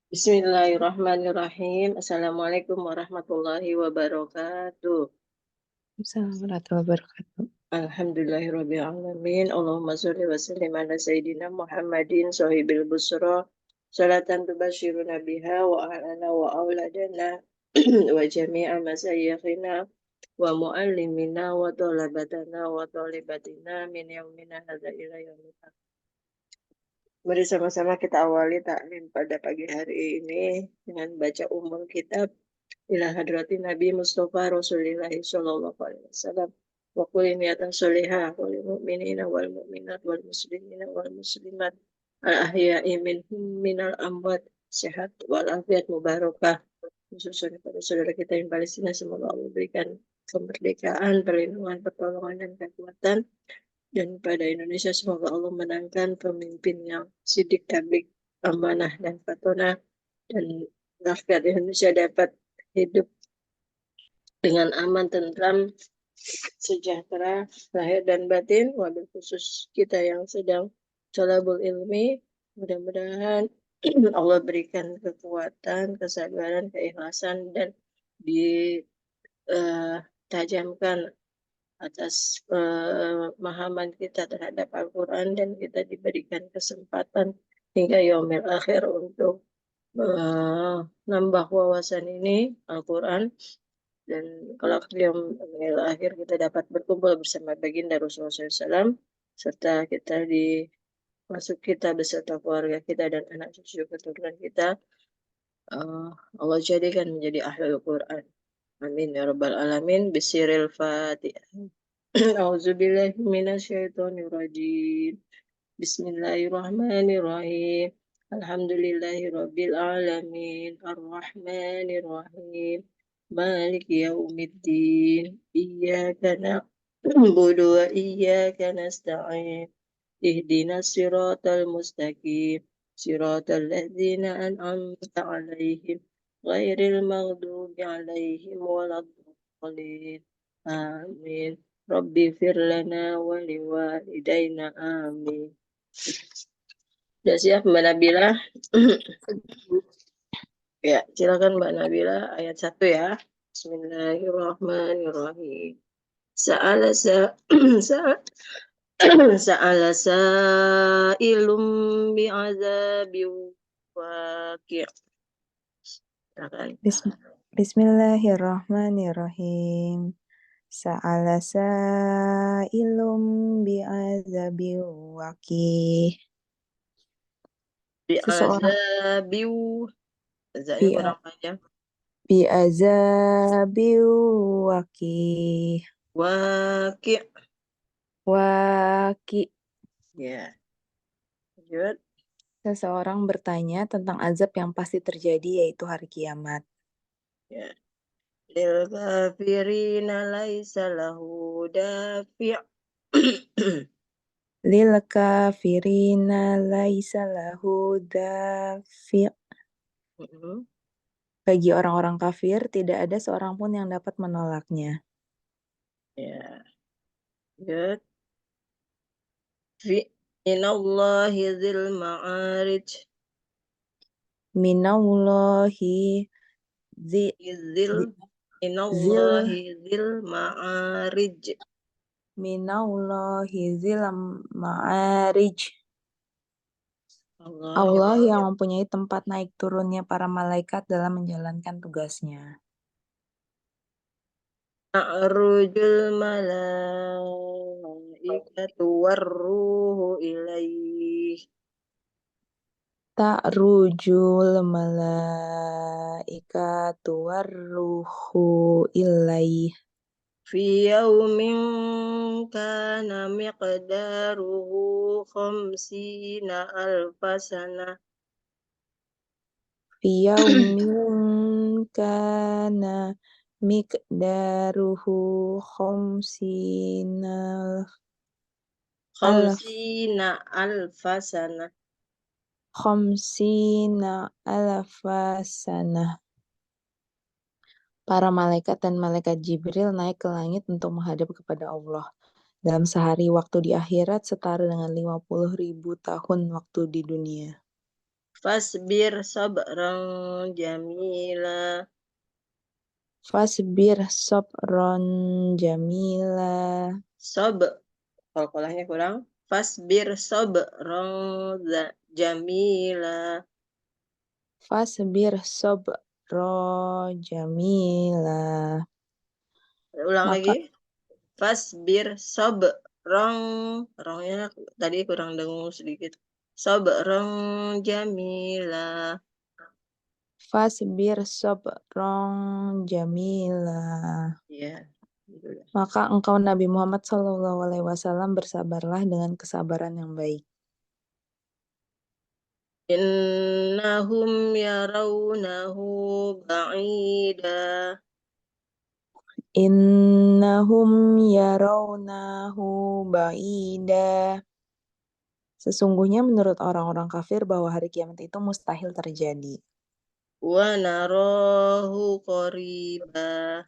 Bismillahirrahmanirrahim. Assalamualaikum warahmatullahi wabarakatuh. Assalamualaikum warahmatullahi wabarakatuh. Alhamdulillahirabbil alamin. Allahumma sholli wa sallim ala sayyidina Muhammadin sahibil busra. Salatan tubasyiruna biha wa ahlana wa auladana wa jami'a masayyikhina wa muallimina wa talabatana wa talibatina min yaumina hadza ila yaumil akhir. Mari sama-sama kita awali taklim pada pagi hari ini dengan baca kitab ila hadrati Nabi Mustafa Rasulullah sallallahu alaihi wasallam wa qul niyatan sholihah wal mu'minina wal mu'minat wal muslimina wal muslimat al ahya'i minhum minal amwat sehat wal afiat mubarakah khususnya kepada saudara kita yang Palestina, semoga Allah berikan kemerdekaan, perlindungan, pertolongan dan kekuatan, dan pada Indonesia semoga Allah menangkan pemimpin yang sidik, tabik, amanah dan fatona, dan rakyat Indonesia dapat hidup dengan aman, tentram, sejahtera, lahir dan batin. Wabil khusus kita yang sedang thalabul ilmi, mudah-mudahan Allah berikan kekuatan, kesabaran, keikhlasan, dan ditajamkan atas pemahaman kita terhadap Al-Quran, dan kita diberikan kesempatan hingga yaumil akhir untuk nambah wawasan ini Al-Quran, dan kalau yaumil akhir kita dapat berkumpul bersama baginda Rasulullah SAW, serta kita masuk kita beserta keluarga kita dan anak cucu keturunan kita, Allah jadikan menjadi ahlul Quran. Amin ya rabbal alamin. Bisiril Fatihah. A'udzubillahi minasyaitonirrajim. Bismillahirrahmanirrahim. Alhamdulillahi rabbil alamin. Ar-Rahmanirrahim. Maliki yaumiddin. Iyyaka na'budu wa iyyaka nasta'in. Ihdinas siratal mustaqim. Siratal ladzina an'amta 'alaihim ghairil maghdubi 'alaihim waladdallin. Amin. Rabbi firlana wa liwalidayna. Amin. Sudah siap Mbak Nabila? Ya, silakan Mbak Nabila, ayat 1 ya. Bismillahirrahmanirrahim. Sa'ala sa'ala sa'ilum bi'adzabin waqi'. Silakan. Bismillahirrahmanirrahim. Sa'ala sa'ilum bi'adzabil waqih. Bi'azabiu. Azanya kurang panjang. Bi'adzabil waqih. Waqi'. Waqih. Ya. Lanjut. Seseorang bertanya tentang azab yang pasti terjadi, yaitu hari kiamat. Ya. Lil kafirina laisa lahu dafi'. Lil kafirina laisa lahu dafi'. Bagi orang-orang kafir tidak ada seorang pun yang dapat menolaknya. Ya. Lanjut. Minallahi dzil ma'arij. Minallahi Minallahi dzil ma'arij. Minallahi zil ma'arij. Allah Allah yang mempunyai tempat naik turunnya para malaikat dalam menjalankan tugasnya. Ta'rujul malaikatu warruhu ilaih. Ta'rujul malaikatu warruhu ilaih. Fi yaumin kana miqdaruhu khamsina alfasana. Fi yaumin kana miqdaruhu Khamsina alfasana. khamsina alfasanah. Para malaikat dan malaikat Jibril naik ke langit untuk menghadap kepada Allah. Dalam sehari waktu di akhirat setara dengan 50.000 tahun waktu di dunia. Fasbir sabran jamila. Fasbir sabron jamila. Sob. Kolkolahnya kurang. Fasbir sabran jamila. Fasbir sabron jamila. Ulang Maka lagi. Fasbir sabrang. Rongnya tadi kurang dengung sedikit. Sabrang jamila. fasbir sabron jamila. Ya, gitu ya. Maka engkau Nabi Muhammad SAW bersabarlah dengan kesabaran yang baik. Innahum yarawnahu ba'ida. Innahum yarawnahu ba'ida. Sesungguhnya menurut orang-orang kafir bahwa hari kiamat itu mustahil terjadi. Wa narahu qariba.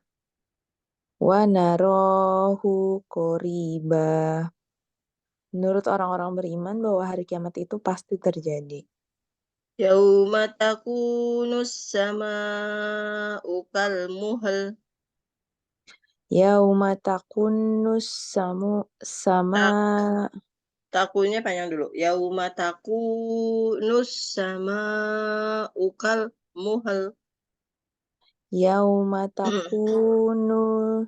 Wa narahu qoriba. Menurut orang-orang beriman bahwa hari kiamat itu pasti terjadi. Yauma takunus sama'u kalmuhal. Yauma takunnus sama Takunya panjang dulu. Yauma takunus sama'u kalmuhal. yauma takunu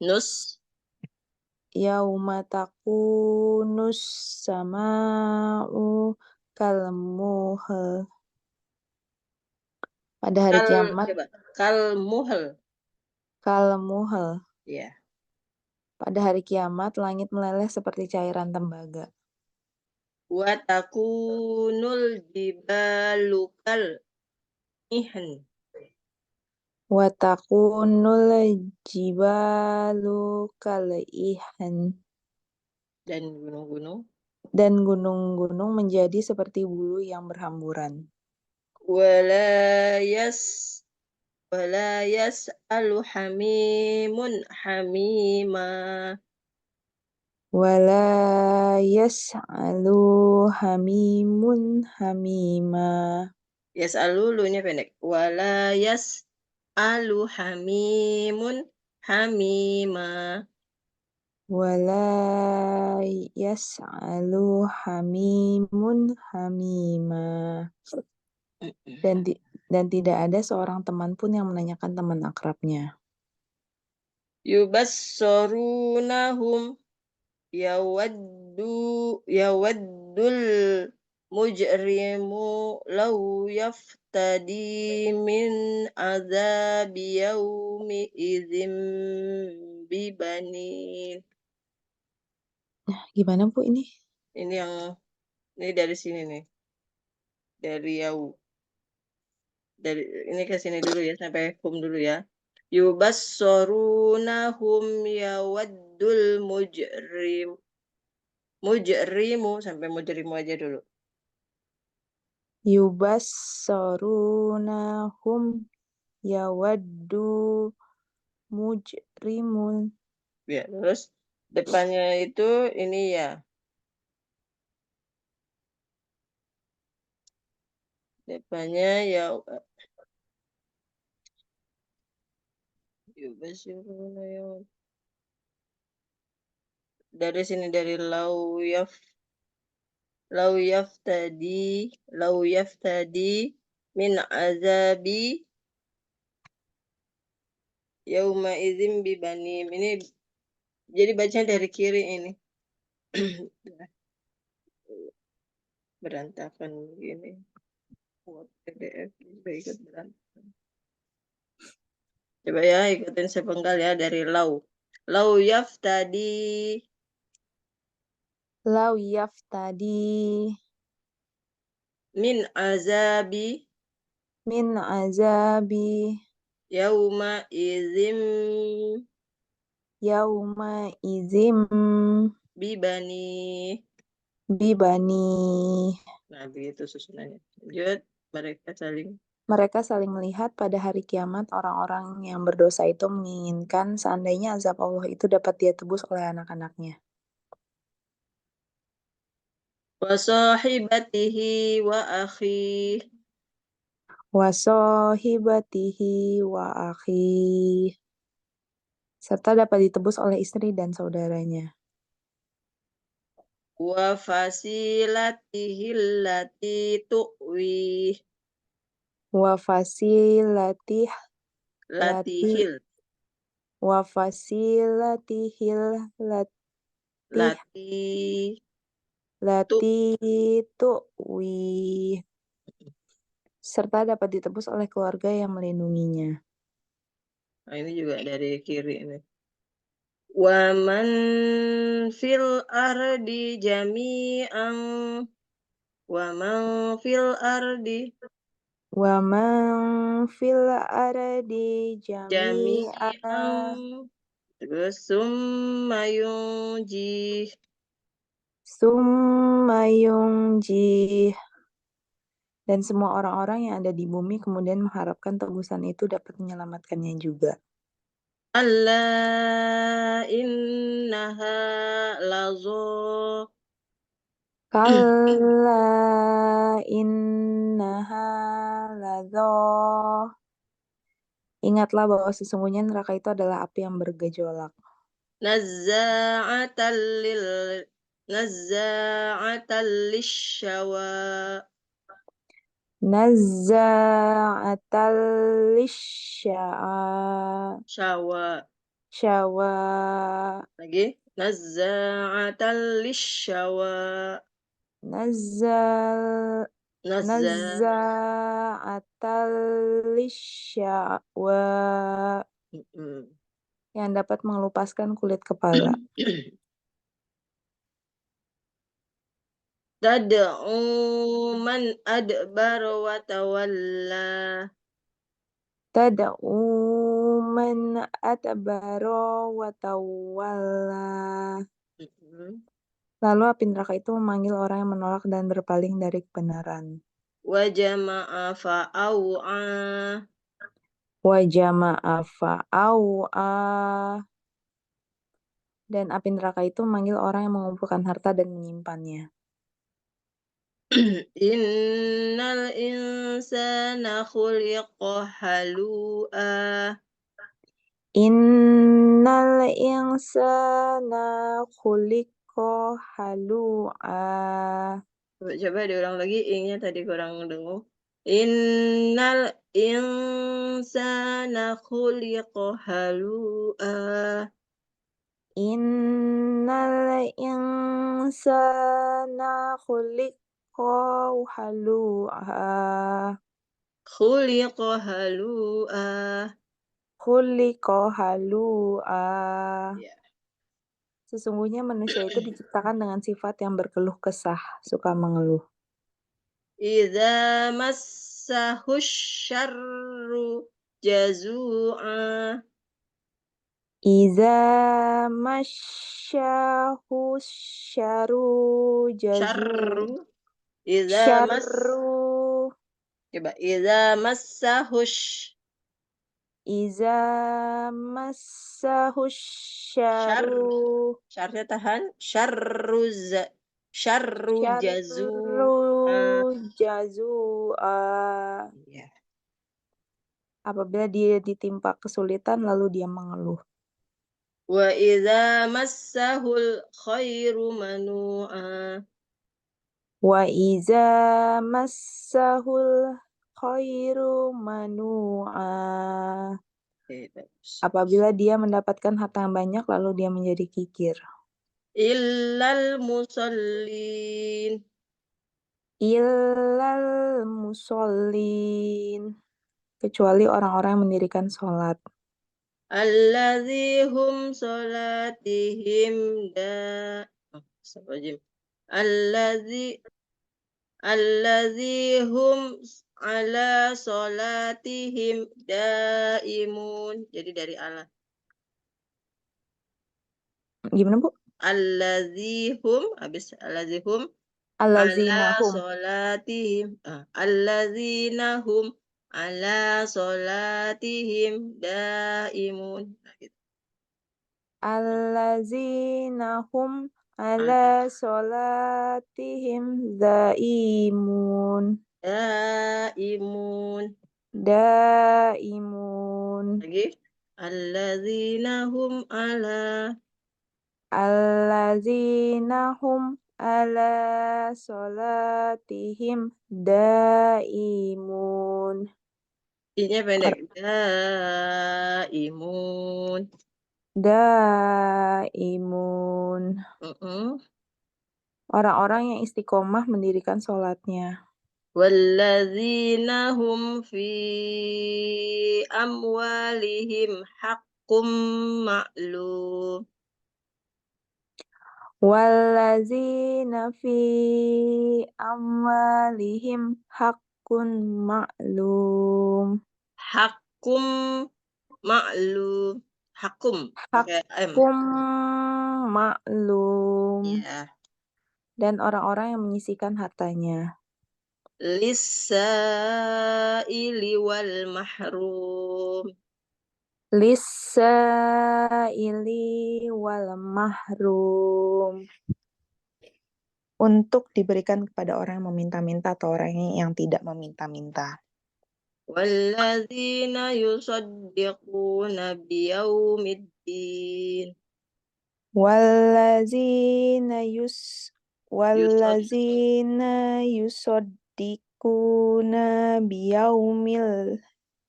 Nus. yauma takunus sama'u kalmuhal. Pada hari kiamat Coba. Kalmuhal. kalmuhal. Ya. Pada hari kiamat langit meleleh seperti cairan tembaga. Wa takunul jibalu kal ihan. Wa takunul jibalu kal'ihan. Dan gunung-gunung. Dan gunung-gunung menjadi seperti bulu yang berhamburan. Wala yas wala yas'alu hamimun hamima. Wala yas'alu hamimun hamima. Yas'alu lu-nya pendek. Wala yas'alu hamimun hamima. Wala yas'alu hamimun hamima. Dan, dan tidak ada seorang teman pun yang menanyakan teman akrabnya. Yubassarunahum yawaddul mujrimu law yaftadi min azabi yaumi idzim bibanin. Gimana Bu ini? Ini yang ini dari sini nih. Dari yau. Dari ini ke sini dulu ya sampai hum dulu ya. Yubassarunahum yawaddul mujrimu sampai mujrimu aja dulu. Yubassarunahum yawaddu mujrimun. Ya, terus depannya itu ini ya. Depannya ya yubassiruna ya. Dari sini dari lau yaftadi min azabi yauma idzim bibanim. Ini jadi bacanya dari kiri ini. Berantakan begini. Buat PDF juga ikut berantakan. Coba ya ikutin sepenggal ya dari lau. Lau yaftadi Lau yaftadi min azabi min azabi yauma izim yauma izim bibani. bibani. Nah, begitu susunannya. Lanjut, mereka saling. Mereka saling melihat pada hari kiamat orang-orang yang berdosa itu menginginkan seandainya azab Allah itu dapat dia tebus oleh anak-anaknya. wa sahibatihi wa akhi. Wa sahibatihi wa akhi. Serta dapat ditebus oleh istri dan saudaranya. Wa fasilatihi allati tu'wi. Wa fasilatih lati Latihil. wa fasilatihil Lati. lati tu'wi. Serta dapat ditebus oleh keluarga yang melindunginya. Nah, ini juga dari kiri ini. Wa man fil ardi jami'an. Wa man fil ardi Wa man fil ardi jami'a jami'an. Terus summa yunjih. summa yunjih. Dan semua orang-orang yang ada di bumi kemudian mengharapkan tebusan itu dapat menyelamatkannya juga. Allah innaha lazo. Kalla innaha ladho. Ingatlah bahwa sesungguhnya neraka itu adalah api yang bergejolak. Nazza'atan lil nazza'atan lisyawa. Nazza'atal lisya'a Syawa. syawa Lagi. Nazza'atan lisyawa. nazzal Nazza. nazza'atal lisyawa Mm-mm. yang dapat mengelupaskan kulit kepala. Tad'u man adbara wa tawalla. Tad'u man adbara wa tawalla. Mm-mm. Lalu api neraka itu memanggil orang yang menolak dan berpaling dari kebenaran. Wa jama'a fa'au'a. Wa jama'a fa'au'a. Dan api neraka itu memanggil orang yang mengumpulkan harta dan menyimpannya. Innal insana khuliqa halu'a. Innal insana khuliqa halu'a. Coba diulang lagi, ing-nya tadi kurang dengar. Innal insana khuliqa halu'a. Innal insana khuliqa halu'a. Khuliqa halu'a. Khuliqa halu'a. Ya. Sesungguhnya manusia itu diciptakan dengan sifat yang berkeluh kesah, suka mengeluh. Idza massahu syarru jazu'a. Iza masyahu syaru jazu Syarru. Idza mas syarru Coba idza massahu iza massahu syarr. syaru Syarrnya tahan. Syarru syarru jazu'a. jazua. Iya. Apabila dia ditimpa kesulitan lalu dia mengeluh. Wa idza massahul khairu manu'a. Wa iza massahul khairu manu'a. Oke, bagus. Apabila dia mendapatkan harta yang banyak lalu dia menjadi kikir. Illal musallin. Illal musallin. Kecuali orang-orang yang mendirikan sholat. Allazi hum salatihim Astagfirullahaladzim. Allazi allazi hum ala salatihim daimun. Jadi dari Allah. Gimana, Bu? Allazi hum habis allazi hum ala Allazina hum. salatihim allazina hum ala salatihim daimun. Nah, gitu. Allazina hum على صلاتهم دائمون daimun. دائمون Lagi. Alladzina hum ala الذين هم على صلاتهم دائمون I-nya pendek. Or- Daimun. Daimun Mm-mm. orang-orang yang istiqomah mendirikan sholatnya. Walladzina hum fi amwalihim haqqum ma'lum. Wallazina fi amwalihim haqqun ma'lum. Hakum maklum. Hakum pakai M. Haqqum ma'lum. Ya. Dan orang-orang yang menyisihkan hartanya. Lisaili wal mahrum. Lissaili wal mahrum. Untuk diberikan kepada orang yang meminta-minta atau orang yang tidak meminta-minta. Walladzina yusaddiquna biyaumiddin. Wallazina yus Yusad wallazina yusaddiquna biyaumid.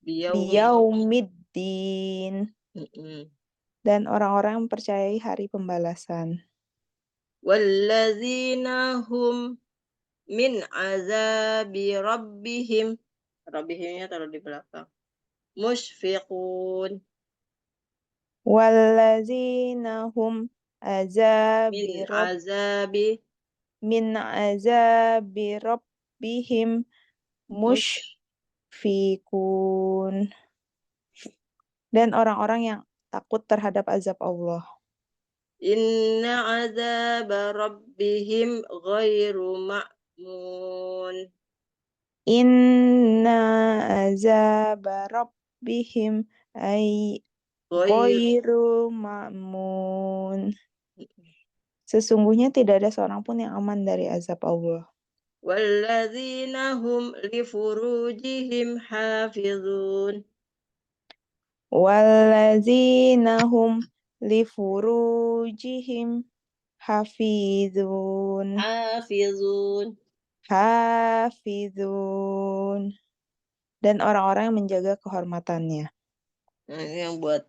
biyaumiddin Mm-mm. dan orang-orang yang mempercayai hari pembalasan. Walladzina hum min azabi rabbihim. Rabbihimnya taruh di belakang. Mushfiqun. Wallazina hum Min azabi rabb azabi min azabi rabbihim mush mushfiqun dan orang-orang yang takut terhadap azab Allah. inna azaba rabbihim ghairu ma'mun. Inna azaba rabbihim ay Ghairu. ghairu ma'mun. Sesungguhnya tidak ada seorang pun yang aman dari azab Allah. Walladzina hum li furujihim hafizun. Wallazina hum li furujihim hafizun. Hafizun. Hafizun. Dan orang-orang yang menjaga kehormatannya. Nah, ini yang buat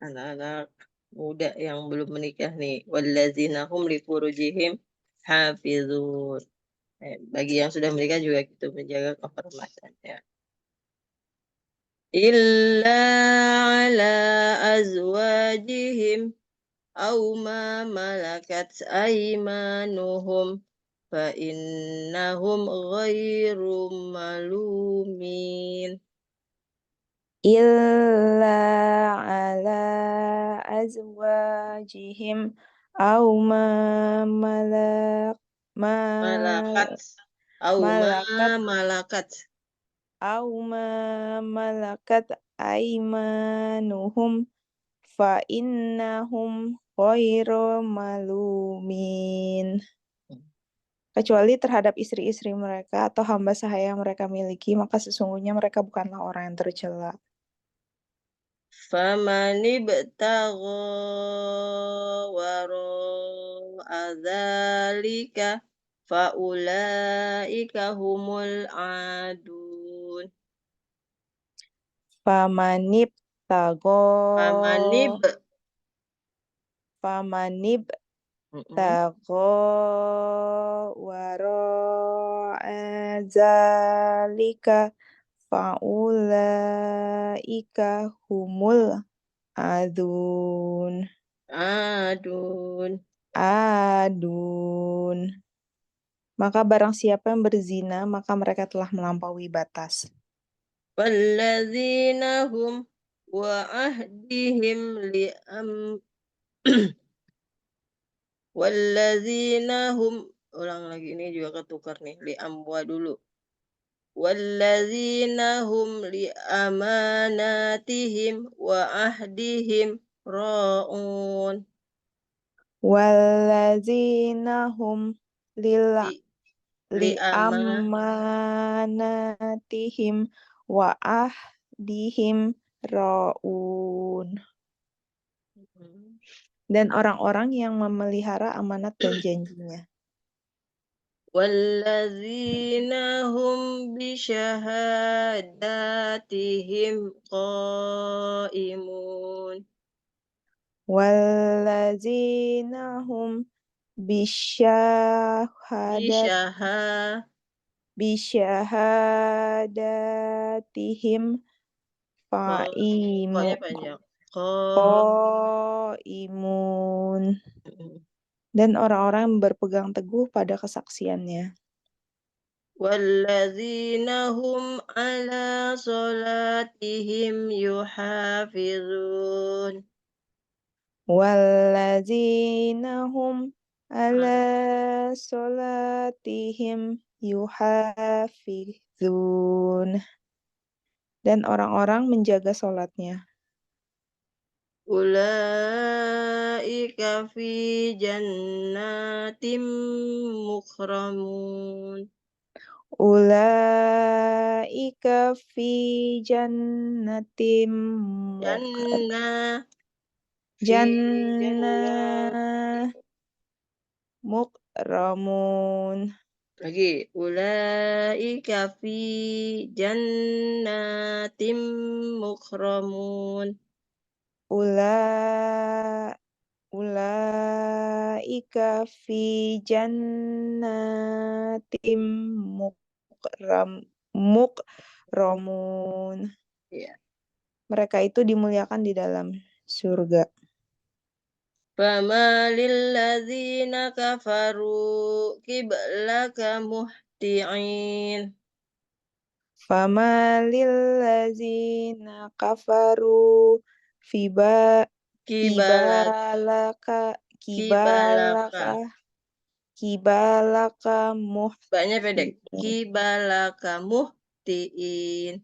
anak-anak muda yang belum menikah nih. Walladzina hum li furujihim hafizun. Bagi yang sudah menikah juga gitu menjaga kehormatannya. Illa ala azwajihim aw ma malakat aymanuhum fa innahum ghairu malumin. Illa ala azwajihim aw ma malak ma Malakat aw ma malakat malakat. aw ma malakat aimanuhum fa innahum ghairu malumin. Kecuali terhadap istri-istri mereka atau hamba sahaya yang mereka miliki, maka sesungguhnya mereka bukanlah orang yang tercela. Faman ibtagha wara dzalika faulaika humul adun. Famanib tago Famanib famanib Mm-mm. tago waro zalika faulaika humul adun. Adun. Adun. Maka barang siapa yang berzina, maka mereka telah melampaui batas. Walladzina hum wa ahdihim li'am walladzina hum ulang lagi ini juga ketukar nih li'amwa dulu. Walladzina hum li'amanatihim wa ahdihim ra'un. wallazina hum lil li ama liamanatihim wa ahdihim raun. Dan orang-orang yang memelihara amanat dan janjinya. walladzina hum bisyahadatihim qaimun. Wallazina hum Bisyaha bisyahadatihim Pokoknya panjang. qaimun. Dan orang-orang yang berpegang teguh pada kesaksiannya. Walladzina hum ala salatihim yuhafizun. Wallazina hum ala salatihim yuhafizun. Dan orang-orang menjaga salatnya. Ulaika fi jannatim mukramun. Ulaika fi jannatim Jannah fi jannah jannah mukramun. lagi ulaika fi jannatim mukramun. Ulaika fi jannatim mukramun. Ya. Mereka itu dimuliakan di dalam surga. Famalil ladzina kafaru qiblaka muhti'in. Famalil ladzina kafaru fiba Kibalak kibalaka kibalaka. kibalaka kibalaka Banyak pendek. muhtiin Kibalaka muhti'in.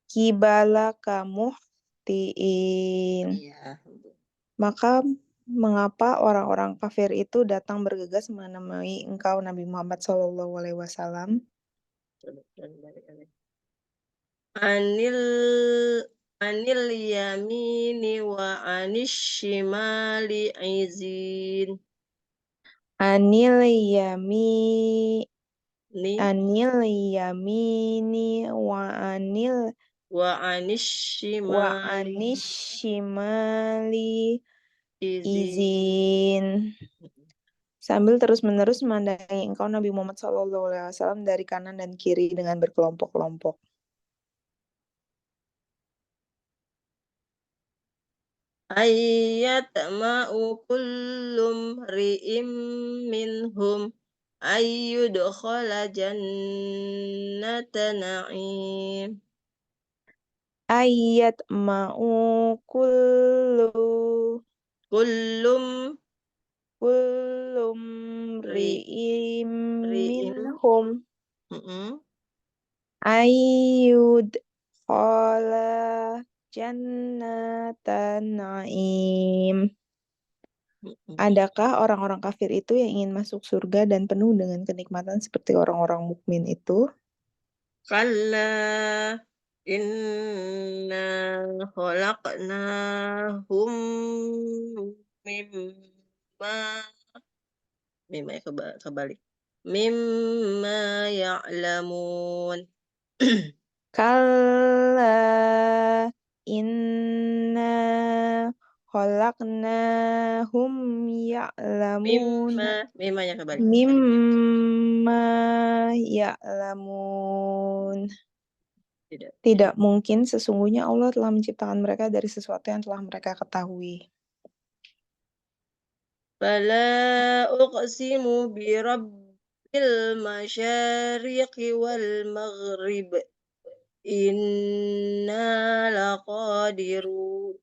kibalaka muhtiin. Iya. Maka mengapa orang-orang kafir itu datang bergegas menemui engkau Nabi Muhammad SAW? Anil anil yamini wa anis shimali izin. Anil yami Ni anil yamini wa wa anis shimali shimali izin. izin. Sambil terus-menerus memandangi engkau Nabi Muhammad SAW dari kanan dan kiri dengan berkelompok-kelompok. Ayyatma'u kullum ri'im minhum ayyudkhala jannata na'im. Ayat ma'u Kullum kullum ri ri'im ri'im minhum mm-mm. ayyud khala jannatan na'im. Adakah orang-orang kafir itu yang ingin masuk surga dan penuh dengan kenikmatan seperti orang-orang mukmin itu? Kalla inna khalaqnahum mimma mimma ya kebalik mimma ya'lamun. Kalla inna khalaqnahum ya'lamuna Mimma ya kebalik. mimma ya'lamun. Tidak. Tidak mungkin sesungguhnya Allah telah menciptakan mereka dari sesuatu yang telah mereka ketahui. Fala uqsimu bi rabbil masyariqi wal maghrib inna laqadirun.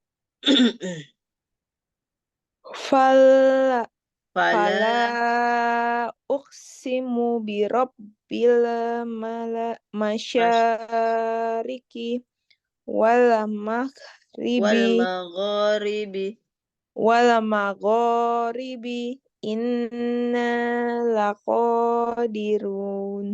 Fala Fala uqsimu bi rabbil masyariqi wal wal maghribi magharibi wal magharibi inna laqadirun.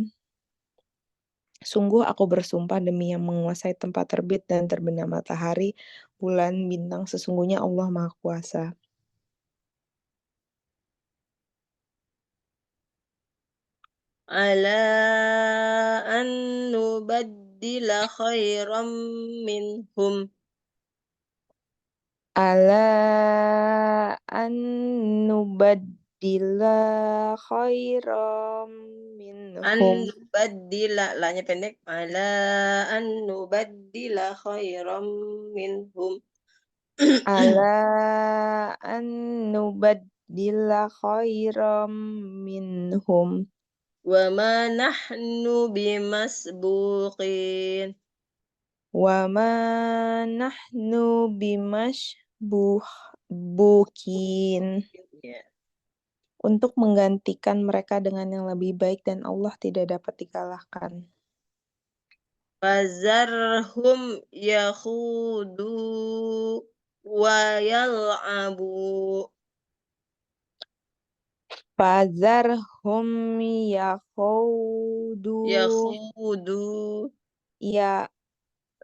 Sungguh aku bersumpah demi yang menguasai tempat terbit dan terbenam matahari, bulan, bintang, sesungguhnya Allah Maha Kuasa. Ala an nubaddila khairam minhum. Ala an nubaddila khairam An minhum. nubaddila, lahnya pendek. Ala an nubaddila khairam minhum. Ala an nubaddila khairam minhum. Wa ma nahnu bimasbuqin. Wa ma nahnu bukin Ya. untuk menggantikan mereka dengan yang lebih baik dan Allah tidak dapat dikalahkan. Fazarhum yakhudu wa yal'abu. Fazarhum yakhudu Yakhudu. ya Hu.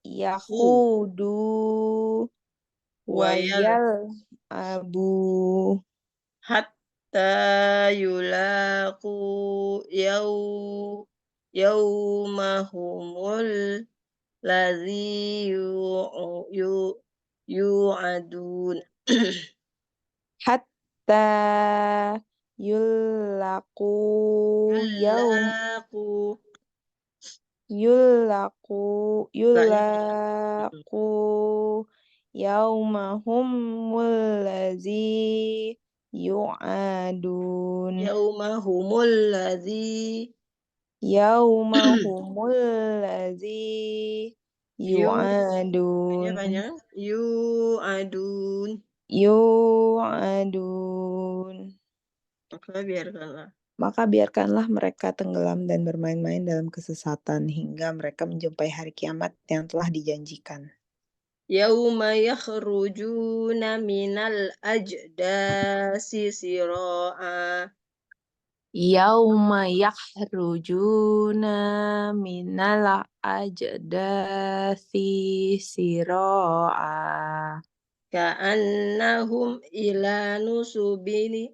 yakhudu Wa yal. wayal abu Hatta yulaqu yaw yaumahumul ladzi yu'adun. hatta yulaqu yaum Yulaqu. yulaqu Laknya panjang. yulaqu yaumahum allazi yu'adun Yaumahumul ladzi yaumahum allazi yu Laknya yu'adun panjang. Yu'adun. yu'adun Maka biarkanlah. Maka biarkanlah mereka tenggelam dan bermain-main dalam kesesatan hingga mereka menjumpai hari kiamat yang telah dijanjikan. Yauma yakhrujuna minal ajdasi sira'a. Yauma yakhrujuna minal ajdasi siro'a. Ka'annahum ila nusubini.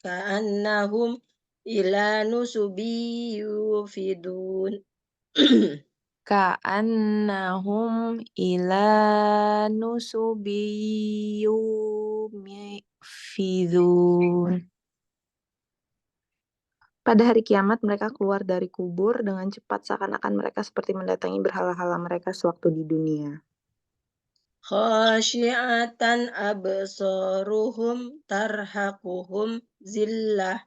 Ka'annahum ila nusubi yufidun. Ka'annahum ila nusubiyumifidun. Pada hari kiamat mereka keluar dari kubur dengan cepat seakan-akan mereka seperti mendatangi berhala-hala mereka sewaktu di dunia. Khasyi'atan absaruhum tarhaquhum zillah.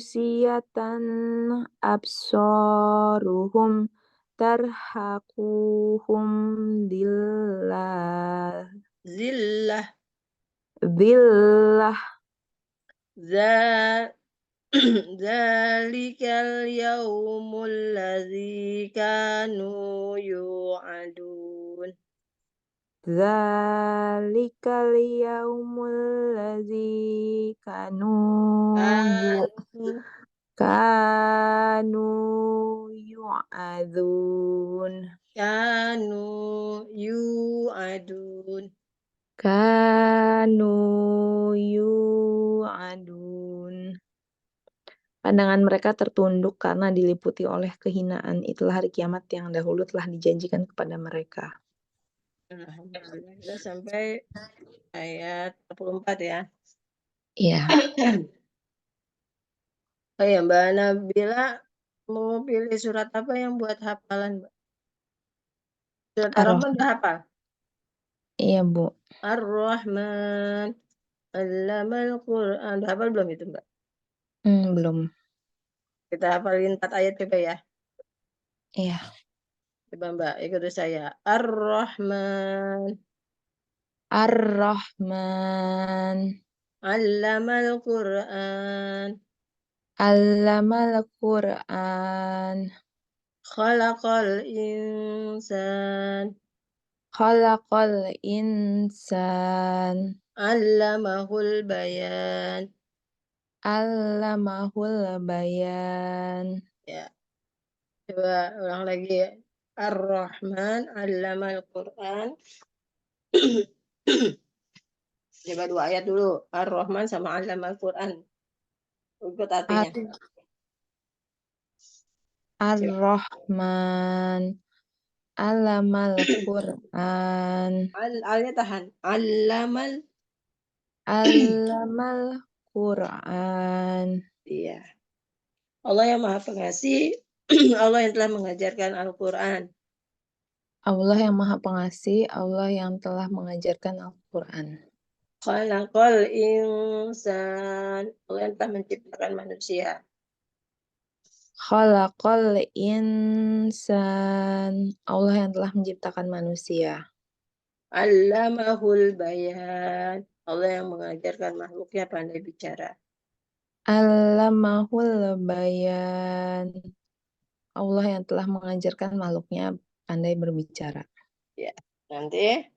Qasiyatan absaruhum tarhaquhum Zillah. dhillah Za Zalikal yaumul ladzi kanu yu'adun. Dzalikal yaumul ladzi Kanu kanu yu'adzun kanu yu'adun. kanu yu'adun Pandangan mereka tertunduk karena diliputi oleh kehinaan. Itulah hari kiamat yang dahulu telah dijanjikan kepada mereka. Alhamdulillah. Kita sampai ayat 44 ya. Iya. Oh ya, Mbak Nabila mau pilih surat apa yang buat hafalan, Mbak? Surat Ar-Rahman udah hafal? Iya, Bu. Ar-Rahman. Allamal Qur'an. Udah hafal belum itu, Mbak? Belum. Kita hafalin 4 ayat coba ya. Iya. Coba Mbak, ikuti saya. Ar-Rahman. Ar-Rahman. Allamal Qur'an. Allamal Qur'an. Khalaqal insan. Khalaqal insan. Allamahul bayan. Allamahul bayan. Ya, coba ulang lagi ya. Ar-Rahman allamal Quran. Coba 2 ayat dulu. Ar-Rahman sama allamal Quran. Ikut artinya. Ar- Coba. Ar-Rahman. Allamal Quran. Alnya tahan. Allamal. Allamal Quran. Iya. Allah yang Maha Pengasih. Allah yang telah mengajarkan Al-Quran. Allah yang Maha Pengasih, Allah yang telah mengajarkan Al-Quran. Khalaqal insan. Allah yang telah menciptakan manusia. Khalaqal insan. Allah yang telah menciptakan manusia. Allamahul bayan. Allah yang mengajarkan makhluknya pandai bicara. Allamahul bayan. Allah yang telah mengajarkan makhluknya pandai berbicara. Ya, nanti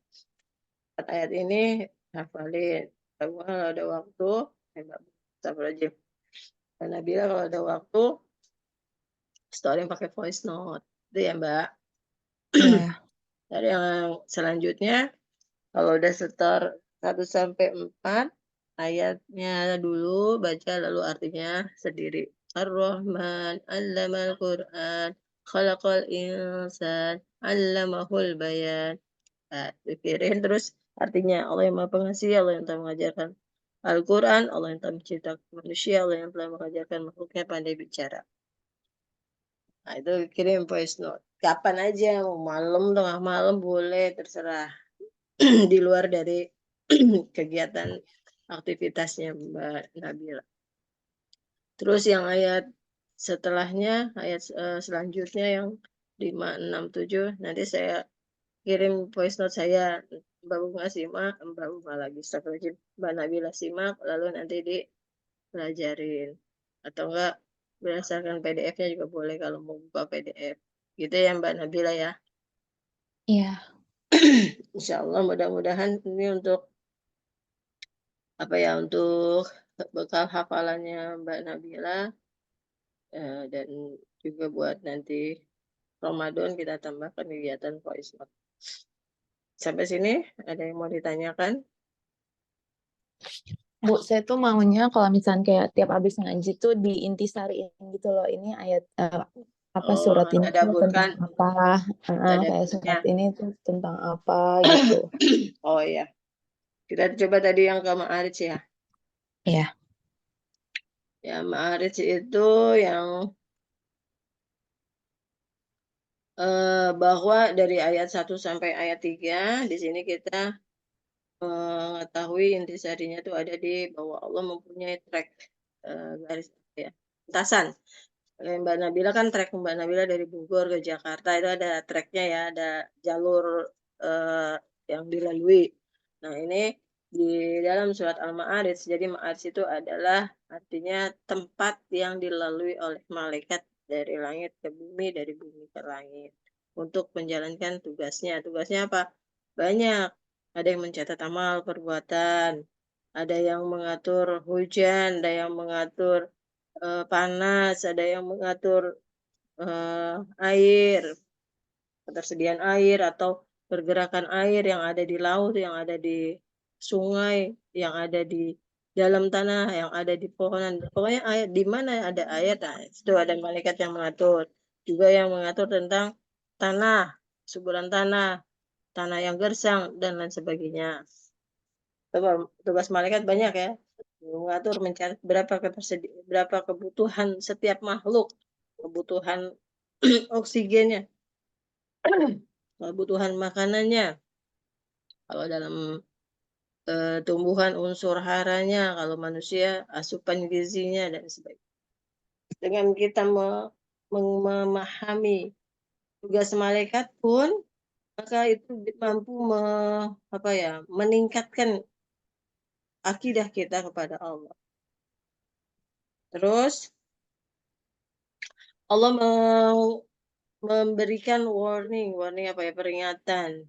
ayat ini hafalin. Kalau ada waktu, Astagfirullahaladzim. Dan Nabila kalau ada waktu, story pakai voice note. Itu ya, Mbak. Ya, Dari yang selanjutnya, kalau udah setor 1 sampai 4, ayatnya dulu baca lalu artinya sendiri. Ar-Rahman, Allamal Quran, Khalaqal Insan, Allamahul Bayan. Nah, pikirin terus artinya Allah yang Maha Pengasih, Allah yang telah mengajarkan Al-Quran, Allah yang telah menciptakan manusia, Allah yang telah mengajarkan makhluknya pandai bicara. Nah, itu kirim voice note. Kapan aja, mau malam, tengah malam boleh, terserah. Di luar dari kegiatan aktivitasnya Mbak Nabila. Terus yang ayat setelahnya, ayat selanjutnya yang 5, 6, 7, nanti saya kirim voice note saya. Mbak Bunga simak, Mbak Bunga lagi, Mbak Nabila simak, lalu nanti dipelajarin. Atau enggak, berdasarkan PDF-nya juga boleh kalau mau buka PDF. Gitu ya Mbak Nabila ya. iya. Insya Allah mudah-mudahan ini untuk apa ya, untuk bekal hafalannya Mbak Nabila, dan juga buat nanti Ramadan kita tambahkan kegiatan voice note. Sampai sini ada yang mau ditanyakan? Bu, saya tuh maunya kalau misalnya kayak tiap habis ngaji tuh diintisariin gitu loh. Ini ayat apa Oh, surat ini tuh tentang tadaburkan, apa? Kayak tadaburnya. surat ini tuh tentang apa gitu. Oh iya, kita coba tadi yang ke Ma'arij ya. Ya, Ya, Ma'arij itu yang bahwa dari ayat 1 sampai ayat 3, di sini kita mengetahui intisarinya itu ada di bahwa Allah mempunyai track, garis ya, lintasan. Mbak Nabila kan trek Mbak Nabila dari Bogor ke Jakarta itu ada treknya ya, ada jalur yang dilalui. Nah ini di dalam surat Al-Ma'arij, jadi Ma'arij itu adalah artinya tempat yang dilalui oleh malaikat dari langit ke bumi, dari bumi ke langit untuk menjalankan tugasnya. Tugasnya apa? Banyak. Ada yang mencatat amal perbuatan, ada yang mengatur hujan, ada yang mengatur panas, ada yang mengatur air, ketersediaan air atau pergerakan air yang ada di laut, yang ada di sungai, yang ada di dalam tanah, yang ada di pohonan. Pokoknya air di mana ada air, nah, itu ada malaikat yang mengatur. Juga yang mengatur tentang tanah, suburan tanah, tanah yang gersang dan lain sebagainya. Tugas malaikat banyak ya, mengatur, mencari berapa kebutuhan setiap makhluk, kebutuhan oksigennya, kebutuhan makanannya, kalau dalam tumbuhan unsur haranya, kalau manusia asupan gizinya dan sebagainya. Dengan kita memahami tugas malaikat pun, maka itu mampu apa ya, meningkatkan akidah kita kepada Allah. Terus Allah memberikan warning apa ya, peringatan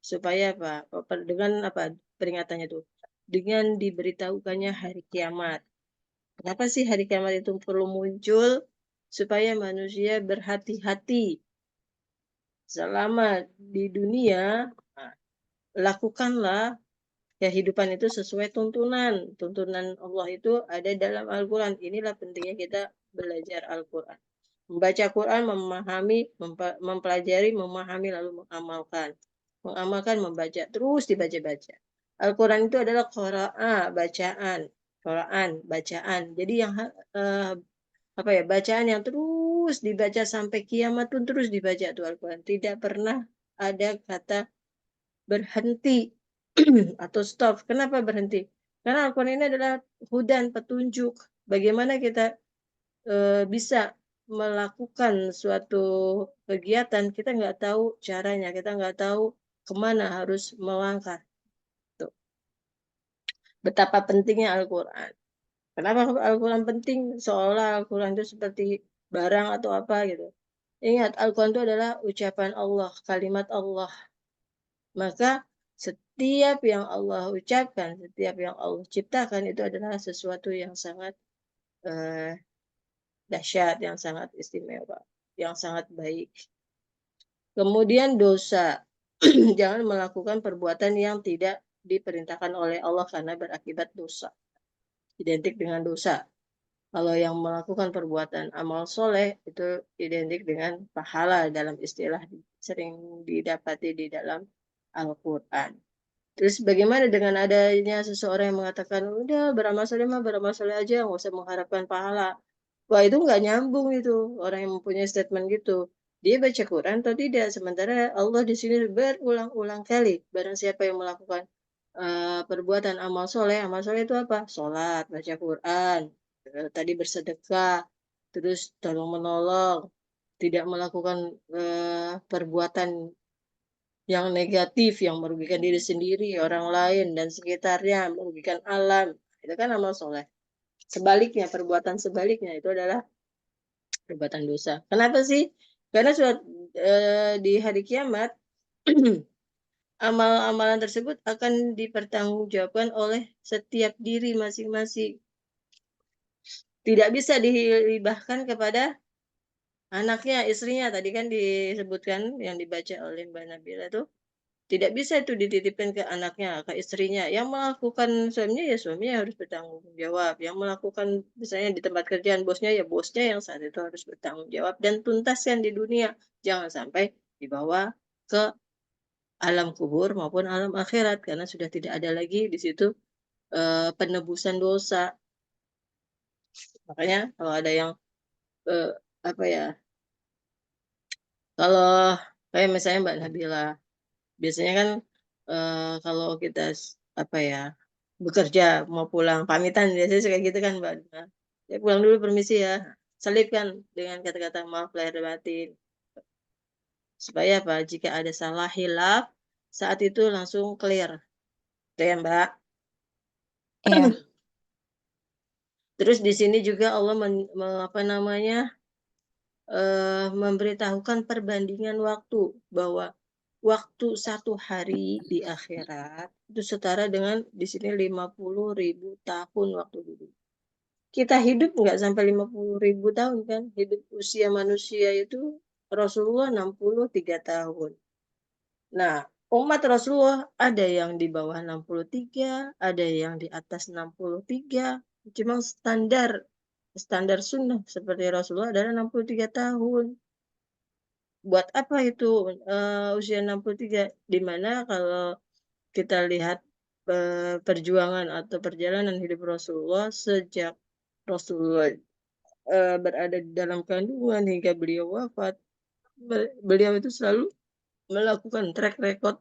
supaya apa? Dengan apa peringatannya tuh? Dengan diberitahukannya hari kiamat. Kenapa sih hari kiamat itu perlu muncul? Supaya manusia berhati-hati selama di dunia. Nah, lakukanlah kehidupan itu sesuai tuntunan. Tuntunan Allah itu ada dalam Al-Quran. Inilah pentingnya kita belajar Al-Quran. Membaca Quran, memahami, mempelajari, memahami, lalu mengamalkan. Mengamalkan, membaca, terus dibaca-baca. Al-Quran itu adalah qiraah, bacaan. Quran, bacaan. Jadi yang apa ya, bacaan yang terus dibaca sampai kiamat pun terus dibaca tuh Al-Quran. Tidak pernah ada kata berhenti atau stop. Kenapa berhenti? Karena Al-Quran ini adalah hudan, petunjuk. Bagaimana kita bisa melakukan suatu kegiatan, kita nggak tahu caranya, kita nggak tahu kemana harus melangkah. Tuh. Betapa pentingnya Al-Quran. Kenapa Al-Quran penting? Seolah Al-Quran itu seperti barang atau apa gitu. Ingat, Al-Quran itu adalah ucapan Allah, kalimat Allah. Maka setiap yang Allah ucapkan, setiap yang Allah ciptakan itu adalah sesuatu yang sangat eh, dahsyat, yang sangat istimewa, yang sangat baik. Kemudian dosa. Jangan melakukan perbuatan yang tidak diperintahkan oleh Allah karena berakibat dosa. Identik dengan dosa. Kalau yang melakukan perbuatan amal soleh itu identik dengan pahala dalam istilah sering didapati di dalam Al-Quran. Terus bagaimana dengan adanya seseorang yang mengatakan, udah beramal soleh mah beramal soleh aja, nggak usah mengharapkan pahala. Wah itu nggak nyambung itu, orang yang mempunyai statement gitu. Dia baca Quran atau tidak, sementara Allah di sini berulang-ulang kali. Barang siapa yang melakukan perbuatan amal soleh itu apa? Sholat, baca Quran, tadi bersedekah, terus tolong menolong, tidak melakukan perbuatan yang negatif, yang merugikan diri sendiri, orang lain, dan sekitarnya, merugikan alam. Itu kan amal soleh. Sebaliknya, perbuatan sebaliknya itu adalah perbuatan dosa. Kenapa sih? Karena di hari kiamat, amal-amalan tersebut akan dipertanggungjawabkan oleh setiap diri masing-masing. Tidak bisa dihibahkan kepada anaknya, istrinya. Tadi kan disebutkan yang dibaca oleh Mbak Nabila itu. Tidak bisa itu dititipkan ke anaknya, ke istrinya. Yang melakukan suaminya ya suaminya harus bertanggung jawab. Yang melakukan misalnya di tempat kerjaan bosnya ya bosnya yang saat itu harus bertanggung jawab dan tuntaskan di dunia. Jangan sampai dibawa ke alam kubur maupun alam akhirat karena sudah tidak ada lagi di situ penebusan dosa. Makanya kalau ada yang eh, apa ya, kalau kayak misalnya Mbak Nabila, biasanya kan kalau kita apa ya bekerja mau pulang pamitan biasanya suka gitu kan Mbak. Ya pulang dulu permisi ya. Selipkan dengan kata-kata maaf lahir batin. Supaya apa? Jika ada salah hilaf saat itu langsung clear. Itu ya Mbak. Iya, Terus di sini juga Allah apa namanya memberitahukan perbandingan waktu bahwa waktu satu hari di akhirat itu setara dengan di sini 50.000 tahun waktu dulu. Kita hidup nggak sampai 50.000 tahun kan? Hidup usia manusia itu Rasulullah 63 tahun. Nah, umat Rasulullah ada yang di bawah 63, ada yang di atas 63. Cuma standar sunnah seperti Rasulullah adalah 63 tahun. Buat apa itu usia 63? Di mana kalau kita lihat perjuangan atau perjalanan hidup Rasulullah sejak Rasulullah berada di dalam kandungan hingga beliau wafat, beliau itu selalu melakukan track record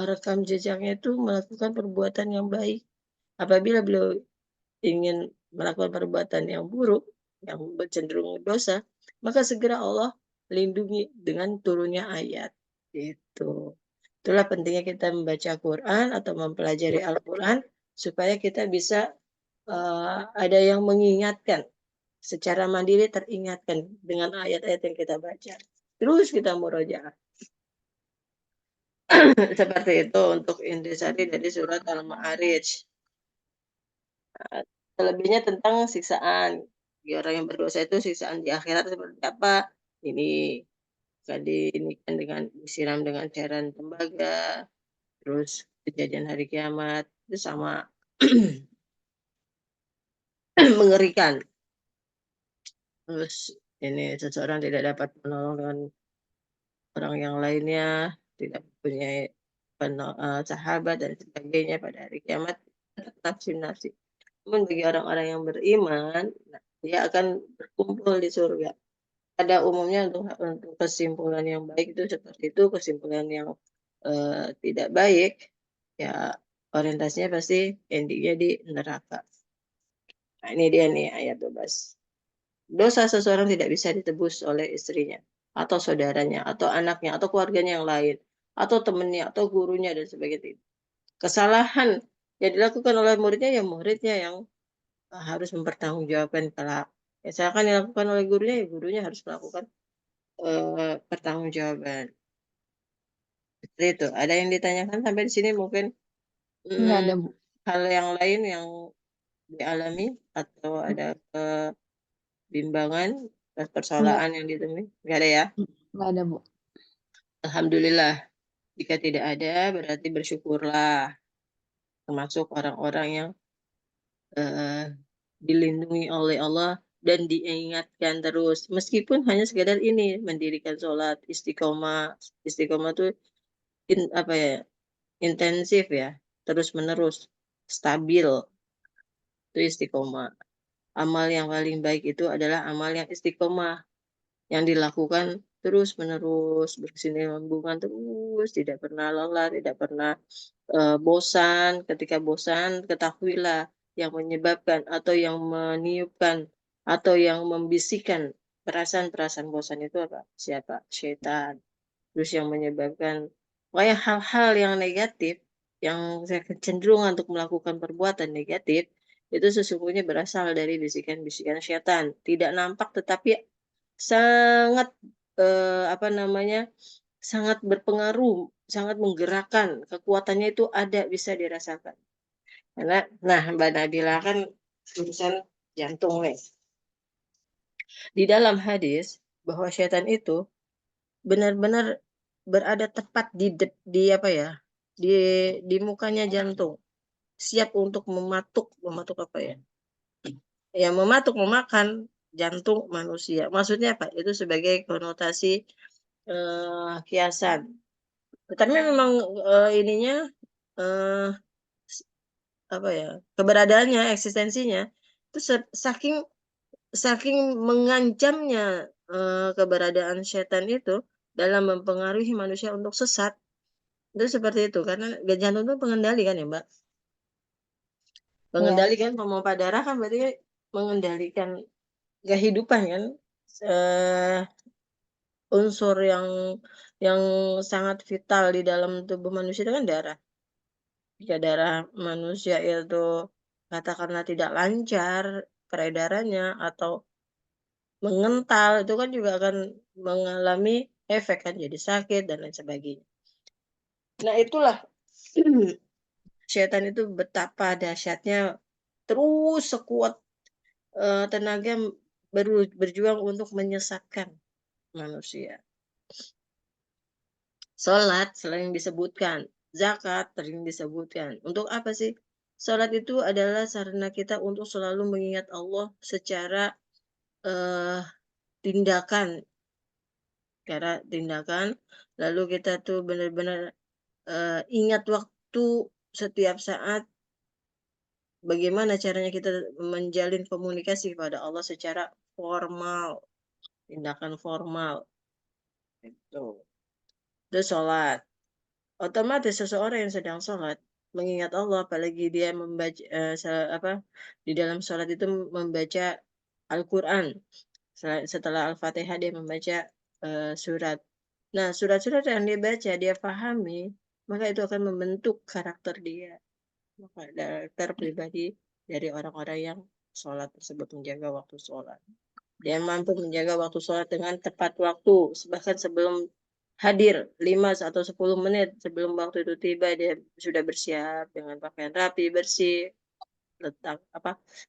rekam jejaknya itu melakukan perbuatan yang baik. Apabila beliau ingin melakukan perbuatan yang buruk, yang cenderung dosa, maka segera Allah lindungi dengan turunnya ayat. Itu. Itulah pentingnya kita membaca Quran atau mempelajari Al-Quran supaya kita bisa ada yang mengingatkan secara mandiri teringatkan dengan ayat-ayat yang kita baca. Terus kita murojaah. Seperti itu untuk intisari dari surat Al-Ma'arij. Selebihnya tentang siksaan. Bagi orang yang berdosa itu siksaan di akhirat seperti apa? Ini kan dengan disiram dengan cairan tembaga, terus kejadian hari kiamat itu sama mengerikan. Terus ini seseorang tidak dapat menolong dengan orang yang lainnya, tidak punya sahabat dan sebagainya pada hari kiamat, tetap nafsi. Namun bagi orang-orang yang beriman, nah, dia akan berkumpul di surga. Pada umumnya untuk kesimpulan yang baik itu seperti itu, kesimpulan yang tidak baik, ya orientasinya pasti endingnya di neraka. Nah, ini dia nih ayat 12. Dosa seseorang tidak bisa ditebus oleh istrinya, atau saudaranya, atau anaknya, atau keluarganya yang lain, atau temannya, atau gurunya, dan sebagainya. Kesalahan yang dilakukan oleh muridnya, ya muridnya yang harus mempertanggungjawabkan kelak. Misalkan yang dilakukan oleh gurunya, ya gurunya harus melakukan pertanggungjawaban. Seperti itu. Ada yang ditanyakan sampai di sini mungkin Nggak hmm, ada, Bu. hal yang lain yang dialami atau ada kebimbangan, Nggak, persoalan yang ditemui? Nggak ada ya? nggak ada, Bu. Alhamdulillah. Jika tidak ada, berarti bersyukurlah. Termasuk orang-orang yang eh, dilindungi oleh Allah dan diingatkan terus. Meskipun hanya sekedar ini, mendirikan sholat, istiqomah. Istiqomah itu apa ya, intensif ya, terus menerus, stabil, itu istiqomah. Amal yang paling baik itu adalah amal yang istiqomah, yang dilakukan terus menerus, berkesinambungan terus, tidak pernah lelah, tidak pernah bosan. Ketika bosan, ketahuilah yang menyebabkan atau yang meniupkan atau yang membisikkan perasaan-perasaan bosan itu apa? Siapa? Syaitan. Terus yang menyebabkan pokoknya hal-hal yang negatif, yang saya kecenderungan untuk melakukan perbuatan negatif, itu sesungguhnya berasal dari bisikan-bisikan syaitan. Tidak nampak tetapi sangat apa namanya, sangat berpengaruh, sangat menggerakkan. Kekuatannya itu ada, bisa dirasakan. Karena, nah Mbak Nabila kan urusan jantung nih. Di dalam hadis bahwa syaitan itu benar-benar berada tepat di apa ya, di mukanya jantung, siap untuk mematuk apa ya, ya mematuk, memakan jantung manusia. Maksudnya apa? Itu sebagai konotasi kiasan. Tetapi memang ininya eh, apa ya, keberadaannya, eksistensinya itu saking saking mengancamnya keberadaan setan itu dalam mempengaruhi manusia untuk sesat. Itu seperti itu karena jantung itu pengendali kan ya Mbak, Ya, mengendalikan pompa darah kan berarti mengendalikan kehidupan kan. eh, Unsur yang sangat vital di dalam tubuh manusia itu kan darah. Jika darah manusia itu katakanlah tidak lancar peredarannya atau mengental, itu kan juga akan mengalami efek kan, jadi sakit dan lain sebagainya. Nah itulah setan itu betapa dahsyatnya, terus sekuat tenaga berjuang untuk menyesatkan manusia. Sholat sering disebutkan, zakat sering disebutkan. Untuk apa sih? Sholat itu adalah sarana kita untuk selalu mengingat Allah secara eh, tindakan, lalu kita tuh benar-benar ingat waktu setiap saat, bagaimana caranya kita menjalin komunikasi kepada Allah secara formal, tindakan formal. Itu. Itu sholat. Otomatis seseorang yang sedang sholat mengingat Allah, apalagi dia membaca apa, di dalam sholat itu membaca Al-Quran. Setelah Al-Fatihah dia membaca surat. Nah, surat-surat yang dia baca, dia pahami, maka itu akan membentuk karakter dia, maka karakter pribadi dari orang-orang yang sholat tersebut, menjaga waktu sholat. Dia mampu menjaga waktu sholat dengan tepat waktu, bahkan sebelum hadir 5 atau 10 menit sebelum waktu itu tiba, dia sudah bersiap dengan pakaian rapi, bersih, letak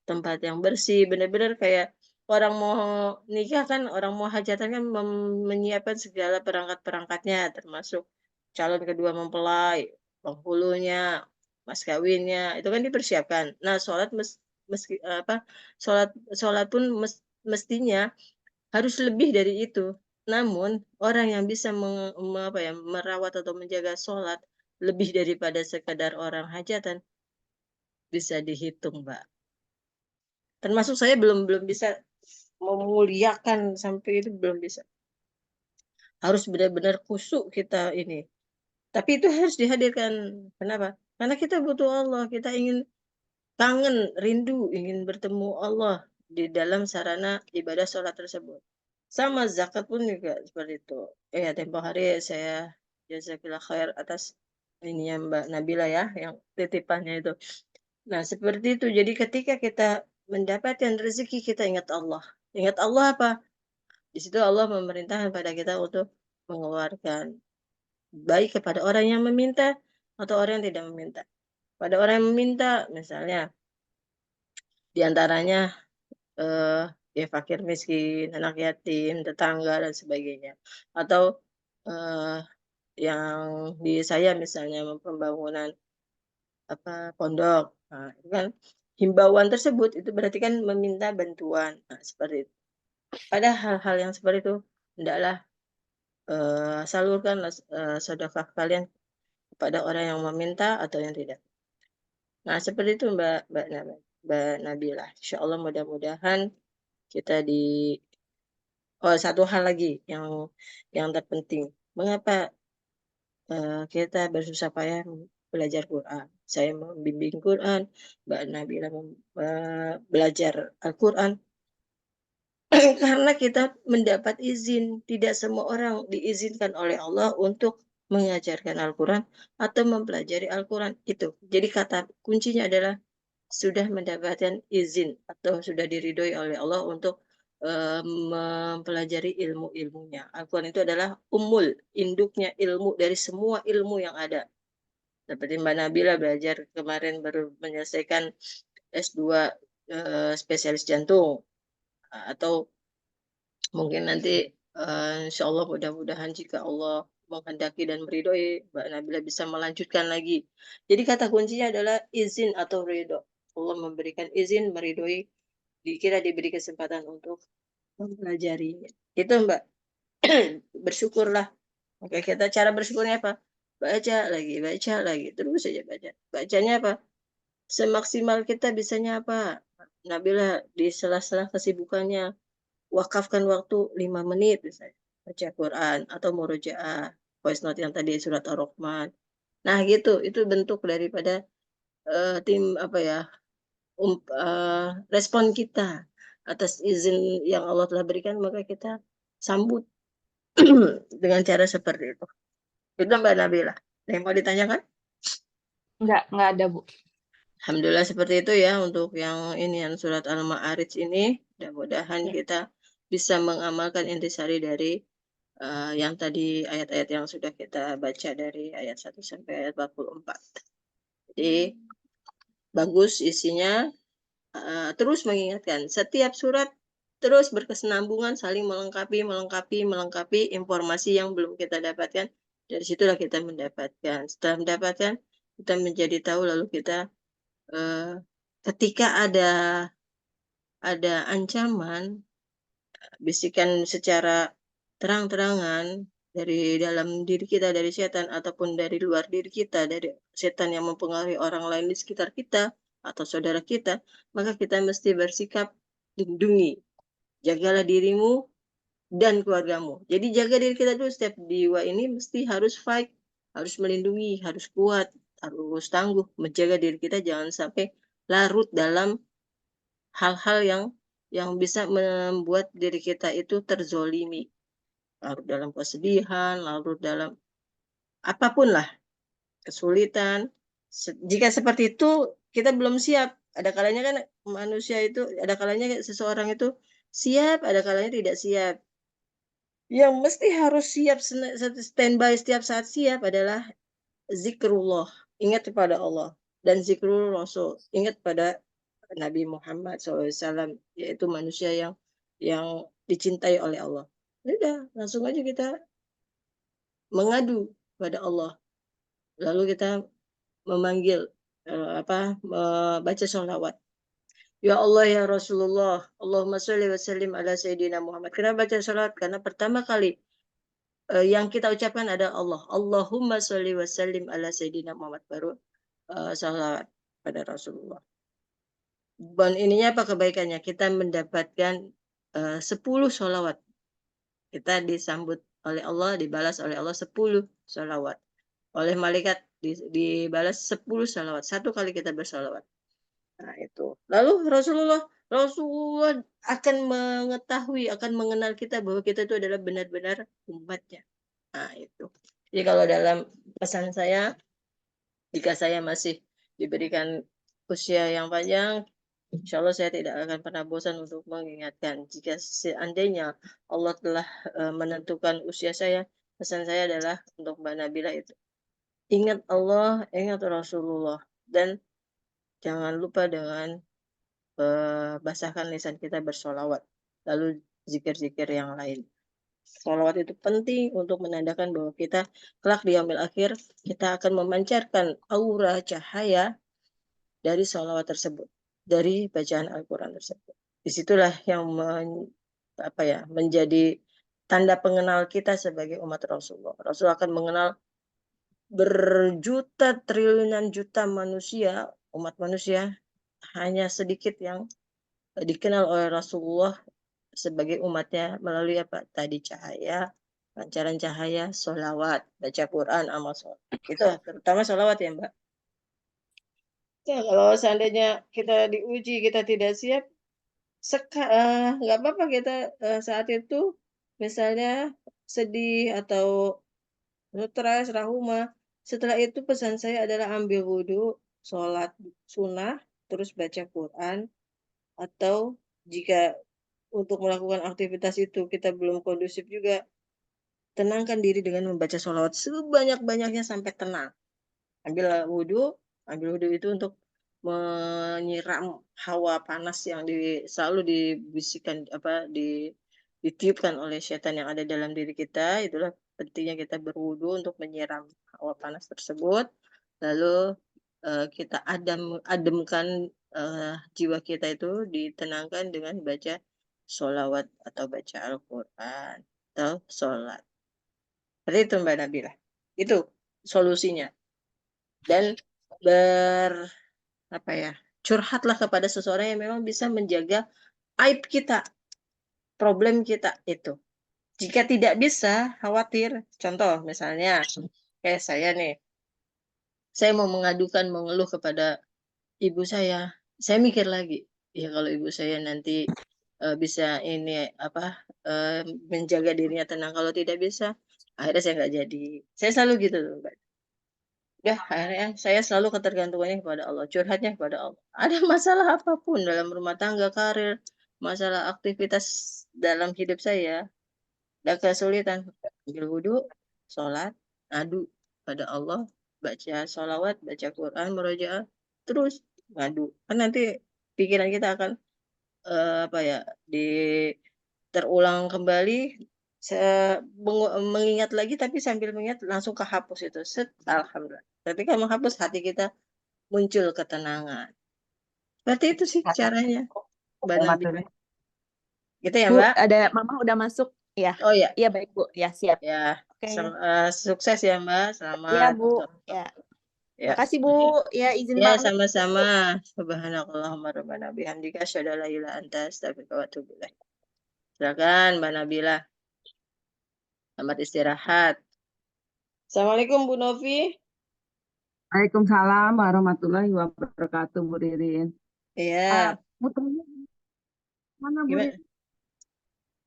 tempat yang bersih, benar-benar kayak orang mau nikah kan, orang mau hajatan kan menyiapkan segala perangkat-perangkatnya, termasuk calon kedua mempelai, penghulunya, mas kawinnya, itu kan dipersiapkan. Nah, sholat meski sholat pun mestinya harus lebih dari itu. Namun, orang yang bisa merawat atau menjaga sholat lebih daripada sekadar orang hajatan, bisa dihitung, Mbak. Termasuk saya belum bisa memuliakan sampai itu, belum bisa. Harus benar-benar khusyuk kita ini. Tapi itu harus dihadirkan. Kenapa? Karena kita butuh Allah, kita ingin kangen, rindu, ingin bertemu Allah di dalam sarana ibadah sholat tersebut. Sama zakat pun juga seperti itu. Tempo hari saya jazakallah khair atas ini ya Mbak Nabila ya, yang titipannya itu. Nah, seperti itu. Jadi ketika kita mendapatkan rezeki, kita ingat Allah. Ingat Allah apa? Di situ Allah memerintahkan pada kita untuk mengeluarkan. Baik kepada orang yang meminta atau orang yang tidak meminta. Pada orang yang meminta, misalnya, diantaranya ya fakir miskin, anak yatim, tetangga, dan sebagainya. Atau eh, yang di saya misalnya pembangunan pondok. Nah, itu kan himbauan tersebut itu berarti kan meminta bantuan. Nah, seperti itu. Pada hal-hal yang seperti itu, hendaklah salurkan sedekah kalian kepada orang yang meminta atau yang tidak. Nah, seperti itu Mbak Nabila. Insya Allah mudah-mudahan kita Oh, satu hal lagi yang terpenting. Mengapa kita bersusah payah belajar Quran? Saya membimbing Quran, Mbak Nabila belajar Al-Quran. Karena kita mendapat izin. Tidak semua orang diizinkan oleh Allah untuk mengajarkan Al-Quran atau mempelajari Al-Quran. Itu. Jadi kata kuncinya adalah sudah mendapatkan izin atau sudah diridhoi oleh Allah untuk mempelajari ilmu-ilmunya. Al-Quran itu adalah induknya ilmu dari semua ilmu yang ada. Seperti Mbak Nabila belajar kemarin baru menyelesaikan S2 spesialis jantung, atau mungkin nanti insya Allah mudah-mudahan jika Allah menghendaki dan meridhoi, Mbak Nabila bisa melanjutkan lagi. Jadi kata kuncinya adalah izin atau ridho. Allah memberikan izin, meridhoi, kita diberi kesempatan untuk mempelajarinya. Itu Mbak. Bersyukurlah. Oke, kita cara bersyukurnya apa? Baca lagi, terus saja baca. Bacanya apa? Semaksimal kita bisanya apa? Nabila di sela-sela kesibukannya wakafkan waktu 5 menit misalnya baca Quran atau murojaah, voice note yang tadi surat Ar-Rahman. Nah, gitu. Itu bentuk daripada tim respon kita atas izin yang Allah telah berikan, maka kita sambut dengan cara seperti itu. Itu Mbak Nabila. Ada yang mau ditanyakan? Enggak ada, Bu. Alhamdulillah seperti itu ya untuk yang ini yang surat Al-Ma'arij ini. Mudah-mudahan Ya. kita bisa mengamalkan intisari dari yang tadi ayat-ayat yang sudah kita baca dari ayat 1 sampai ayat 44. Jadi bagus isinya, terus mengingatkan setiap surat terus berkesinambungan, saling melengkapi informasi yang belum kita dapatkan. Dari situlah kita mendapatkan. Setelah mendapatkan, kita menjadi tahu, lalu kita ketika ada ancaman, bisikan secara terang-terangan dari dalam diri kita, dari setan, ataupun dari luar diri kita, dari setan yang mempengaruhi orang lain di sekitar kita atau saudara kita, maka kita mesti bersikap lindungi, jagalah dirimu dan keluargamu. Jadi jaga diri kita dulu. Setiap jiwa ini mesti harus fight, harus melindungi, harus kuat, harus tangguh, menjaga diri kita jangan sampai larut dalam hal-hal yang bisa membuat diri kita itu terzolimi, larut dalam kesedihan, larut dalam apapun lah, kesulitan. Jika seperti itu kita belum siap. Ada kalanya kan manusia itu, ada kalanya seseorang itu siap, ada kalanya tidak siap. Yang mesti harus siap standby setiap saat siap adalah zikrullah, ingat kepada Allah, dan zikrul Rasul, ingat pada Nabi Muhammad SAW, yaitu manusia yang dicintai oleh Allah. Udah, langsung aja kita mengadu pada Allah. Lalu kita memanggil baca sholawat. Ya Allah ya Rasulullah, Allahumma sholli wa sallim ala Sayyidina Muhammad. Kenapa baca sholawat? Karena pertama kali yang kita ucapkan ada Allah. Allahumma sholli wa sallim ala Sayyidina Muhammad. Baru sholawat pada Rasulullah. Dan ininya apa kebaikannya? Kita mendapatkan 10 sholawat. Kita disambut oleh Allah, dibalas oleh Allah 10 sholawat. Oleh malaikat dibalas 10 sholawat. Satu kali kita bersolawat. Nah, itu. Lalu Rasulullah akan mengetahui, akan mengenal kita bahwa kita itu adalah benar-benar umatnya. Nah, itu. Jadi kalau dalam pesan saya, jika saya masih diberikan usia yang panjang, insya Allah saya tidak akan pernah bosan untuk mengingatkan. Jika seandainya Allah telah menentukan usia saya, pesan saya adalah untuk Mbak Nabila itu. Ingat Allah, ingat Rasulullah. Dan jangan lupa dengan basahkan lisan kita bersolawat. Lalu zikir-zikir yang lain. Sholawat itu penting untuk menandakan bahwa kita kelak di yaumil akhir kita akan memancarkan aura cahaya dari sholawat tersebut, dari bacaan Al-Quran tersebut. Disitulah yang menjadi tanda pengenal kita sebagai umat Rasulullah. Rasul akan mengenal berjuta triliunan juta manusia, umat manusia, hanya sedikit yang dikenal oleh Rasulullah sebagai umatnya melalui apa tadi cahaya, pancaran cahaya, sholawat, baca Quran, amal sholat. Itu terutama sholawat ya Mbak. Ya, kalau seandainya kita diuji, kita tidak siap, nggak apa-apa kita saat itu misalnya sedih atau stres, rahuma. Setelah itu pesan saya adalah ambil wudhu, sholat sunnah, terus baca Quran, atau jika untuk melakukan aktivitas itu kita belum kondusif juga, tenangkan diri dengan membaca sholawat sebanyak-banyaknya sampai tenang. Ambil wudhu itu untuk menyiram hawa panas yang selalu dibisikkan ditiupkan oleh setan yang ada dalam diri kita. Itulah pentingnya kita berwudhu untuk menyiram hawa panas tersebut. Lalu kita ademkan jiwa kita itu ditenangkan dengan baca sholawat atau baca Al-Quran atau sholat. Seperti itu Mbak Nabila. Itu solusinya. Dan curhatlah kepada seseorang yang memang bisa menjaga aib kita, problem kita itu. Jika tidak bisa, khawatir. Contoh misalnya, kayak saya nih, saya mau mengeluh kepada ibu saya. Saya mikir lagi, ya kalau ibu saya nanti bisa menjaga dirinya tenang. Kalau tidak bisa, akhirnya saya nggak jadi. Saya selalu gitu loh, Mbak. Udah, akhirnya saya selalu ketergantungannya kepada Allah, curhatnya kepada Allah. Ada masalah apapun dalam rumah tangga, karir, masalah aktivitas dalam hidup saya, ada kesulitan, ambil wudhu, sholat, adu pada Allah, baca sholawat, baca Quran, murojaah, terus ngadu. Kan nanti pikiran kita akan di terulang kembali, mengingat lagi tapi sambil mengingat langsung kehapus itu. Alhamdulillah. Ketika menghapus hati kita muncul ketenangan. Seperti itu sih caranya, Mbak Nabi. Gitu ya, Bu, Mbak? ada Mama udah masuk ya. Oh ya, Iya baik Bu, ya siap. ya. Oke. Sukses ya, Mbak. Iya Selamat. Bu, ya. Ya. Makasih Bu, ya izin Ya, pamit. sama-sama. Subhanakallahumma rabbana bihamdika asyhadu an la ilaha illa anta astaghfiruka wa atubu ilaik. Silakan Mbak Nabila. Selamat istirahat. Assalamualaikum Bu Novi. Waalaikumsalam warahmatullahi wabarakatuh, Bu Ririn. Iya. Bu Tanya, mana Bu Gimana? Ririn?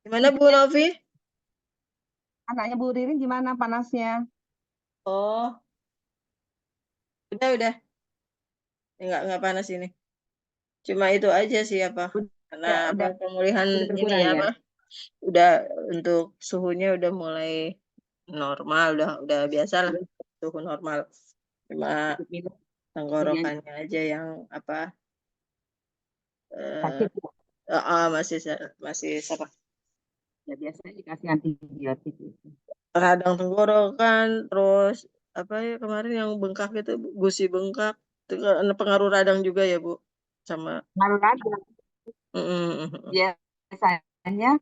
Gimana Bu Novi? Anaknya Bu Ririn gimana panasnya? Oh, udah. Enggak panas ini. Cuma itu aja sih karena Udah pemulihan ini berkurang ya ya? udah untuk suhunya udah mulai normal, udah biasa lah suhu normal. Cuma Cukup minum tenggorokannya aja yang apa sakit masih serak. ya, biasanya dikasih antibiotik itu. Radang tenggorokan, terus apa ya kemarin yang bengkak itu gusi bengkak itu karena pengaruh radang juga ya Bu sama. Ngaruh radang Mm-mm. biasanya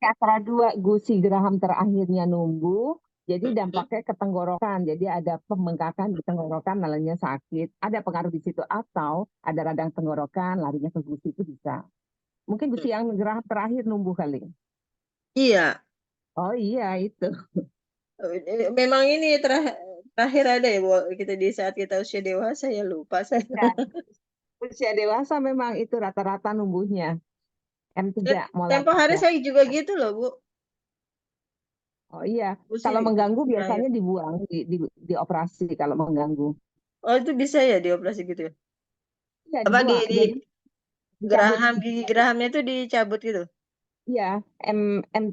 antara dua gusi geraham terakhirnya numbuh, jadi Mm-mm. dampaknya ke tenggorokan. Jadi ada pembengkakan di tenggorokan, nalanya sakit. Ada pengaruh di situ atau ada radang tenggorokan, larinya ke gusi itu bisa. Mungkin gusi yang geraham terakhir numbuh kali. Iya, Oh iya itu. memang ini terakhir ada ya Bu kita di saat kita usia dewasa ya lupa saya. Ya, usia dewasa memang itu rata-rata numbuhnya. M3 molar Tempo hari 3. saya juga gitu loh Bu. Oh iya, Usia kalau mengganggu terakhir. biasanya dibuang, dioperasi kalau mengganggu. Oh itu bisa ya dioperasi gitu ya? Ya Apa dibuang, di jadi dicabut. geraham gigi gerahamnya itu dicabut gitu? Iya,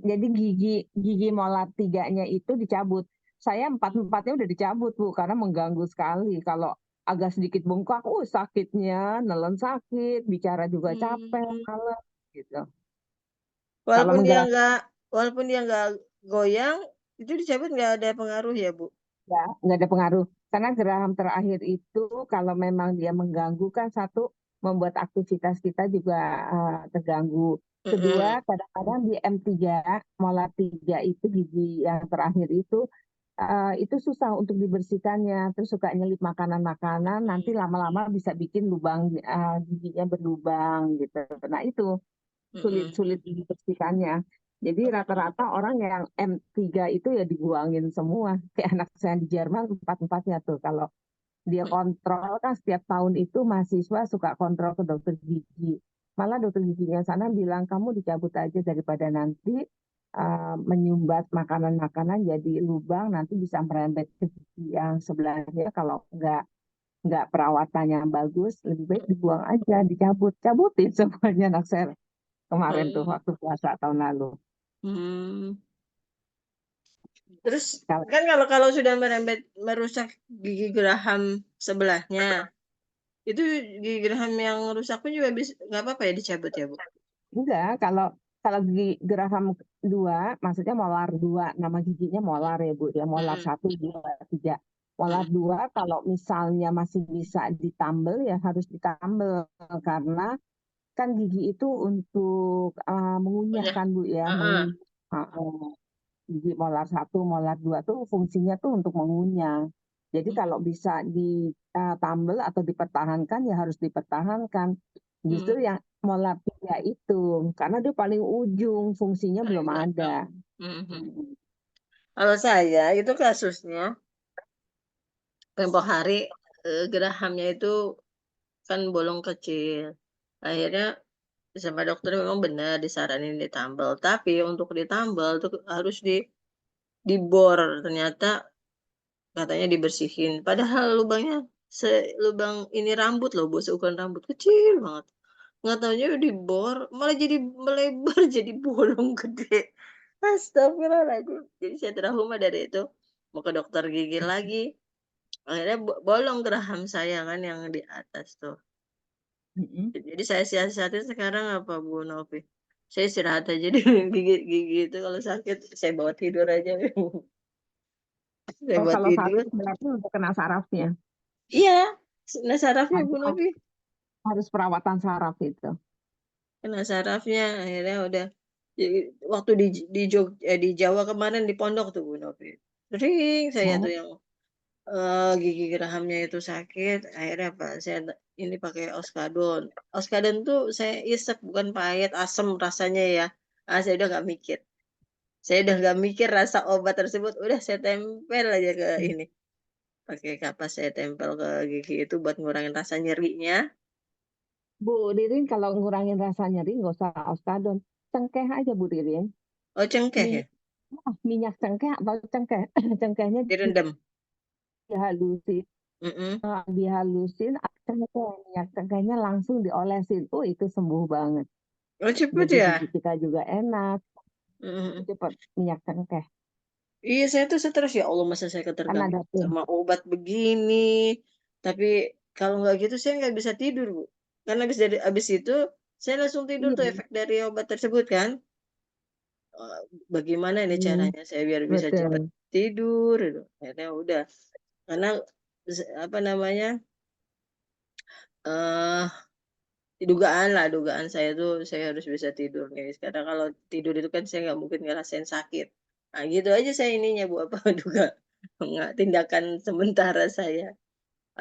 jadi gigi molar 3-nya itu dicabut. Saya empat-empatnya udah dicabut Bu, karena mengganggu sekali. Kalau agak sedikit bengkak, sakitnya, nelen sakit, bicara juga capek, Hmm. males gitu. Kalau Walaupun dia menggerak nggak goyang, itu dicabut nggak ada pengaruh ya, Bu? ya, nggak ada pengaruh. Karena geraham terakhir itu kalau memang dia mengganggu kan, satu, membuat aktivitas kita juga terganggu. Kedua, Mm-mm. kadang-kadang di M3, molar 3 itu gigi yang terakhir itu susah untuk dibersihkannya, terus suka nyelip makanan-makanan, nanti lama-lama bisa bikin lubang giginya berlubang gitu. Nah itu sulit-sulit Mm-mm. dibersihkannya. Jadi Oh. rata-rata orang yang M3 itu ya dibuangin semua. Kayak anak saya di Jerman empat-empatnya tuh. Kalau dia kontrol kan setiap tahun itu mahasiswa suka kontrol ke dokter gigi. Malah dokter giginya sana bilang kamu dicabut aja daripada nanti menyumbat makanan-makanan jadi lubang, nanti bisa merembet ke gigi yang sebelahnya. Kalau nggak perawatannya yang bagus, lebih baik dibuang aja, cabutin semuanya. Anak saya kemarin tuh Oh. waktu puasa tahun lalu. Hmm. Terus Kalau kan kalau sudah merusak gigi geraham sebelahnya, itu gigi geraham yang rusak pun juga bisa nggak apa-apa ya dicabut ya, Bu? enggak, kalau kalau gigi geraham 2, maksudnya molar 2, nama giginya molar ya Bu, ya molar Mm-mm. 1, 2, 3. Molar Mm-mm. 2 kalau misalnya masih bisa ditambel ya harus ditambel, karena kan gigi itu untuk mengunyah Punya. kan Bu ya, Ah, mengunyah. Gigi molar 1, molar 2 tuh fungsinya tuh untuk mengunyah. Jadi kalau bisa ditambel atau dipertahankan ya harus dipertahankan. Justru mm. yang molar 3 itu, karena dia paling ujung, fungsinya Paling belum ada. belakang. Mm-mm. Hmm. Kalau saya itu kasusnya tempo hari gerahamnya itu kan bolong kecil. Akhirnya sama dokter memang benar disaranin ditambal. Tapi untuk ditambal tuh harus dibor. Ternyata katanya dibersihin. Padahal lubangnya selubang ini rambut loh, Bu, seukuran rambut kecil banget. Nggak taunya dibor, malah jadi melebar jadi bolong gede. Astagfirullahaladzim. Jadi saya trauma dari itu. Mau ke dokter gigi lagi. Akhirnya bolong geraham saya kan yang di atas tuh. Mm-mm. Jadi saya siasatin sekarang apa Bu Novi? Saya istirahat aja di gigi itu kalau sakit saya bawa tidur aja. Saya Oh, bawa kalau tidur. sakit berarti udah kena sarafnya. Iya, nah sarafnya Bu Harus, Novi. harus perawatan saraf itu. Kena sarafnya akhirnya udah. Jadi, waktu di Jawa kemarin di pondok tuh Bu Novi. Sering saya tuh Oh, yang gigi gerahamnya itu sakit. Akhirnya apa? Saya ini pakai Oskadon. Oskadon tuh saya isep bukan pahit, asam rasanya ya. Saya udah nggak mikir. Saya udah nggak mikir rasa obat tersebut, udah saya tempel aja ke ini. Pakai kapas saya tempel ke gigi itu buat ngurangin rasa nyerinya. Bu Ririn, kalau ngurangin rasa nyeri nggak usah Oskadon. Cengkeh aja Bu Ririn. Oh cengkeh ya, Minyak, minyak cengkeh atau cengkeh. Cengkehnya direndam. dihalusin, Mm-mm. dihalusin, cengkeh, minyak cengkehnya langsung diolesin. Oh, itu sembuh banget. Oh cepet Bagi ya. gigi kita juga enak. Mm. Cepat minyak cengkeh. Iya saya tuh stres ya Allah masa saya Kan ketergantungan ada tuh. sama obat begini. Tapi kalau nggak gitu saya nggak bisa tidur Bu. Karena habis itu saya langsung tidur tuh Iya. efek dari obat tersebut kan. Eh, Bagaimana ini Hmm, caranya saya biar bisa cepat betul. tidur gitu. Akhirnya udah karena apa namanya eh dugaan lah dugaan saya tuh saya harus bisa tidur guys karena kalau tidur itu kan saya nggak mungkin ngerasain sakit nah gitu aja saya ininya Bu apa juga nggak tindakan sementara saya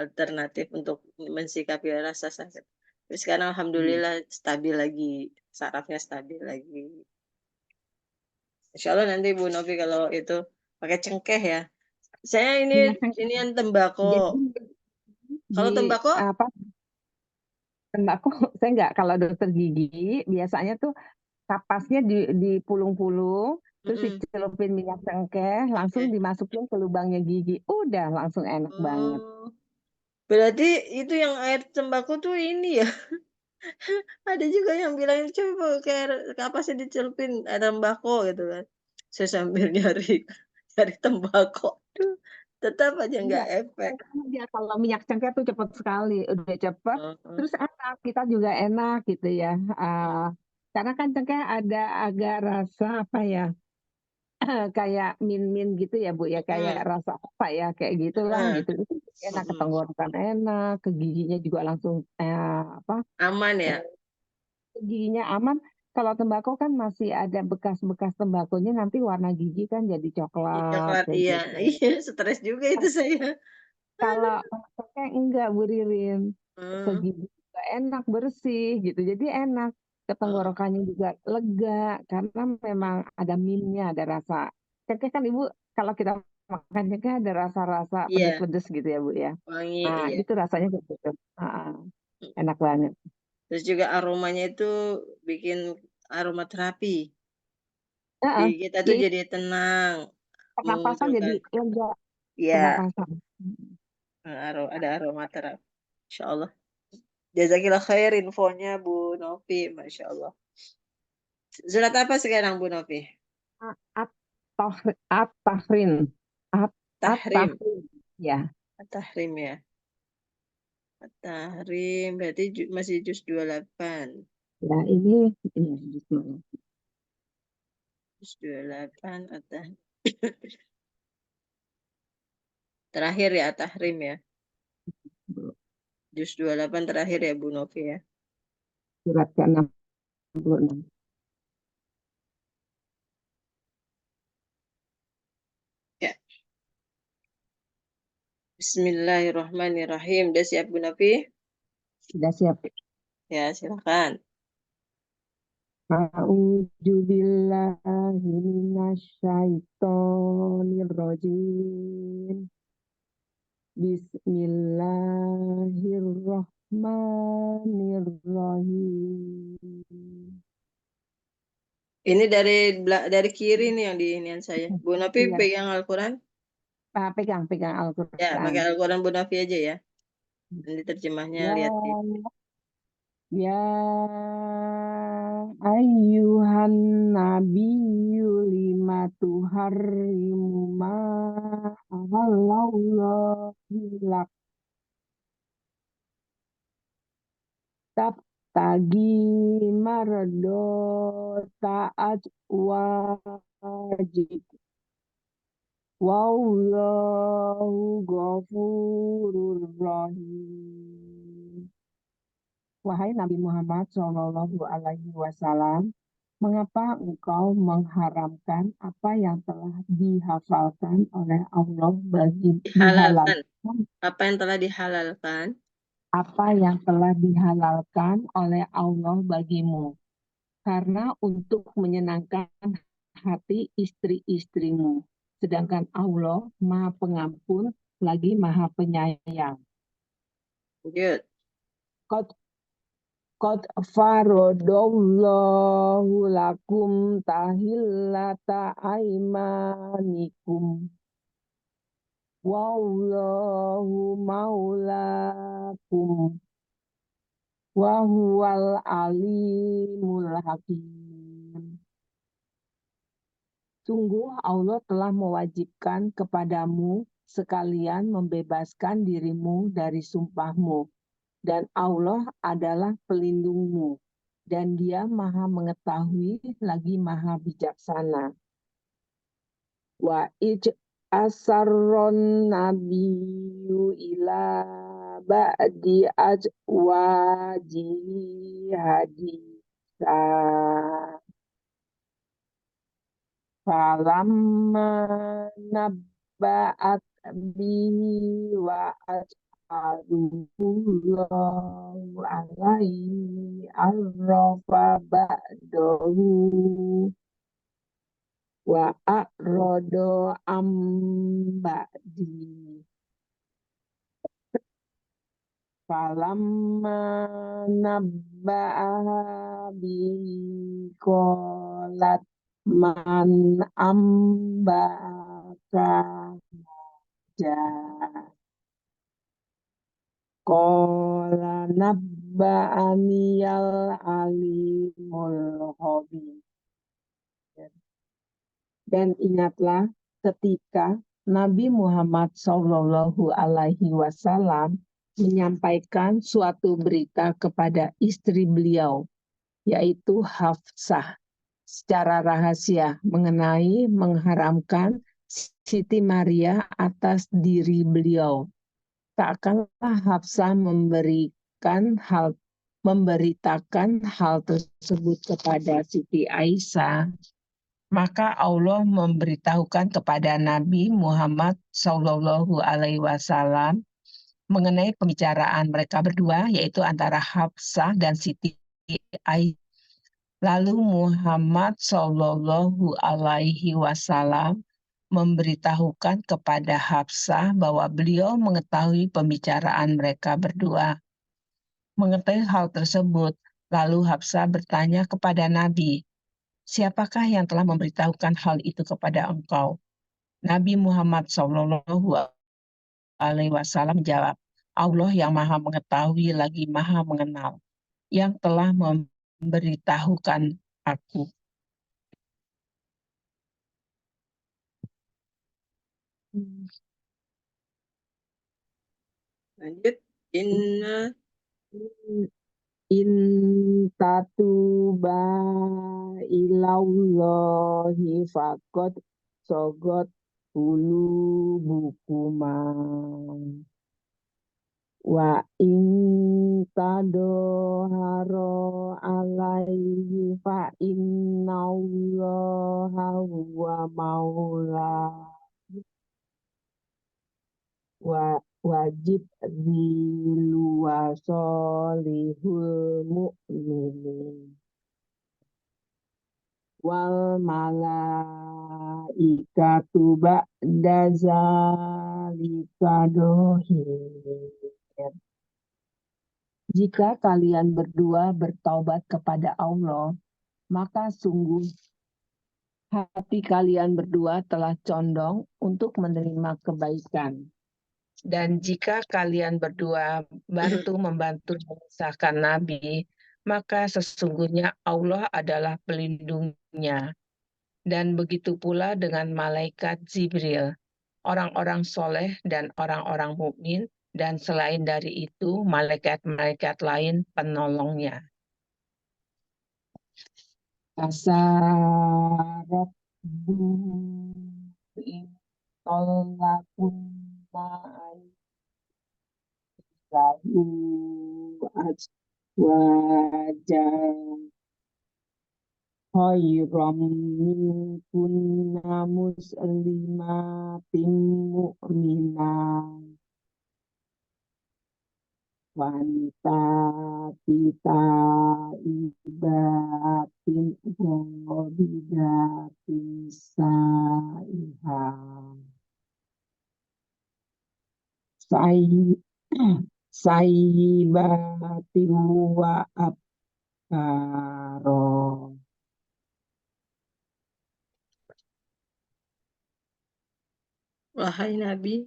alternatif untuk mensikapi rasa sakit terus sekarang Hmm. alhamdulillah stabil lagi sarafnya stabil lagi Insya Allah nanti Bu Novi kalau itu pakai cengkeh ya saya Minyak cengkeh. ini yang tembakau Jadi kalau di tembakau apa tembakau saya nggak kalau dokter gigi biasanya tuh kapasnya dipulung-pulung terus mm-mm. dicelupin minyak cengkeh langsung Oke. dimasukin ke lubangnya gigi udah langsung enak banget. Oh, berarti itu yang air tembakau tuh ini ya. Ada juga yang bilang coba kayak kapasnya dicelupin air tembakau gitu kan. Saya sambil nyari nyari tembakau. Aduh, tetap aja nggak Enggak, efek. karena dia kalau minyak cengkeh tuh cepet sekali, udah cepet, Heeh. terus enak, kita juga enak gitu ya. Karena kan cengkeh ada agak rasa apa ya, kayak min-min gitu ya Bu ya, kayak Mm, rasa apa ya, kayak gitulah mm, gitu. Itu enak ke mm. tenggorokan enak, ke giginya juga langsung apa, Aman eh, ya. ke giginya aman. Kalau tembakau kan masih ada bekas-bekas tembakonya, nanti warna gigi kan jadi Ih, coklat coklat kayak iya. gitu. Iya, stres juga itu saya. Kalau Aduh. pakai enggak Bu Ririn, Hmm, segigi juga enak bersih gitu. Jadi enak ke oh, tenggorokannya juga lega karena memang ada minnya, ada rasa. Cengkeh kan Ibu kalau kita makan cengkeh ada rasa-rasa iya, pedes-pedes gitu ya Bu ya. wangi Nah iya. itu rasanya gitu. Enak banget. Terus juga aromanya itu bikin aromaterapi. Heeh, Jadi kita ya tuh itu jadi tenang, pernapasan jadi memunculkan lega ya pernapasan. ada aromaterapi. Insya Allah. Jazakillah khair infonya Bu Novi, Masya Allah. Surat apa sekarang Bu Novi? At-tahrin. Tahrim. At-tahrin. Ya, Tahrim ya. Tahrim berarti masih juz 28. ya ini bismillah. Juz 28 atau terakhir ya Tahrim ya. Juz 28 terakhir ya Bu Novi ya. Surat ke-66. Ya. Bismillahirrahmanirrahim. Udah siap Bu Novi? Sudah siap. Ya, silakan. A'udzu billahi minasyaitonir rajim. Bismillahirrahmanirrahim. Ini dari kiri nih yang di inian saya. Bu Novi Iya, pegang Al-Quran. pegang Ya, Al-Qur'an. pakai Al-Quran Bu Novi aja ya. Nanti terjemahnya Ya, lihat di. ya ayyuhan nabiyyu lima tuharrimu ma ahallallahu lak tabtagi taat wajib wallahu ghafurur rahim. Wahai Nabi Muhammad Shallallahu Alaihi Wasallam, mengapa engkau mengharamkan apa yang telah dihafalkan oleh Allah bagi Dihalalkan. dihalalkan Apa yang telah dihalalkan? apa yang telah dihalalkan oleh Allah bagimu karena untuk menyenangkan hati istri-istrimu. Sedangkan Allah Maha Pengampun lagi Maha Penyayang. Lanjut. Qad Qad faradallahu lakum tahillata aimanikum. Wallahu maulakum. wa huwal alimul hakim. Sungguh Allah telah mewajibkan kepadamu sekalian membebaskan dirimu dari sumpahmu, dan Allah adalah pelindungmu, dan Dia Maha Mengetahui lagi Maha Bijaksana. Wa ij asarron nabiyyu ila ba'di ajwajihi haditha falamma nabba'at bihi wa as'alullahu alaihi arrafa ba'dahu wa a'rodo amba'di falamma nabba'aha bihi qalat man amba'aka ja qala nabba'aniyal alimul khabir. Dan ingatlah ketika Nabi Muhammad SAW menyampaikan suatu berita kepada istri beliau, yaitu Hafsah, secara rahasia mengenai mengharamkan Siti Maria atas diri beliau. Seakan-alah Hafsah memberitakan hal tersebut kepada Siti Aisyah, maka Allah memberitahukan kepada Nabi Muhammad SAW mengenai pembicaraan mereka berdua, yaitu antara Hafsah dan Siti Aisyah. Lalu Muhammad SAW memberitahukan kepada Hafsah bahwa beliau mengetahui pembicaraan mereka berdua. Mengetahui hal tersebut, lalu Hafsah bertanya kepada Nabi, "Siapakah yang telah memberitahukan hal itu kepada engkau?" Nabi Muhammad SAW menjawab, "Allah yang Maha Mengetahui lagi Maha Mengenal, yang telah memberitahukan aku." Lanjut. Inna In tatuba ilallahi faqad sogot qulubukuma wa in tadoharo alaihi fa innallaha huwa maula wajib biluwasolihul mu'minin wal malaikatu ba'da zalika dohir. Jika kalian berdua bertaubat kepada Allah, maka sungguh hati kalian berdua telah condong untuk menerima kebaikan. Dan jika kalian berdua membantu memisahkan Nabi, maka sesungguhnya Allah adalah pelindungnya. Dan begitu pula dengan malaikat Jibril, orang-orang soleh dan orang-orang mukmin, dan selain dari itu malaikat-malaikat lain penolongnya. Asarat tolakun lahu wajah khairam min kunna muslimatin mu'minah wanita kita ibatin gobidatin saihah sayyibatin wa abkaro. Wahai Nabi,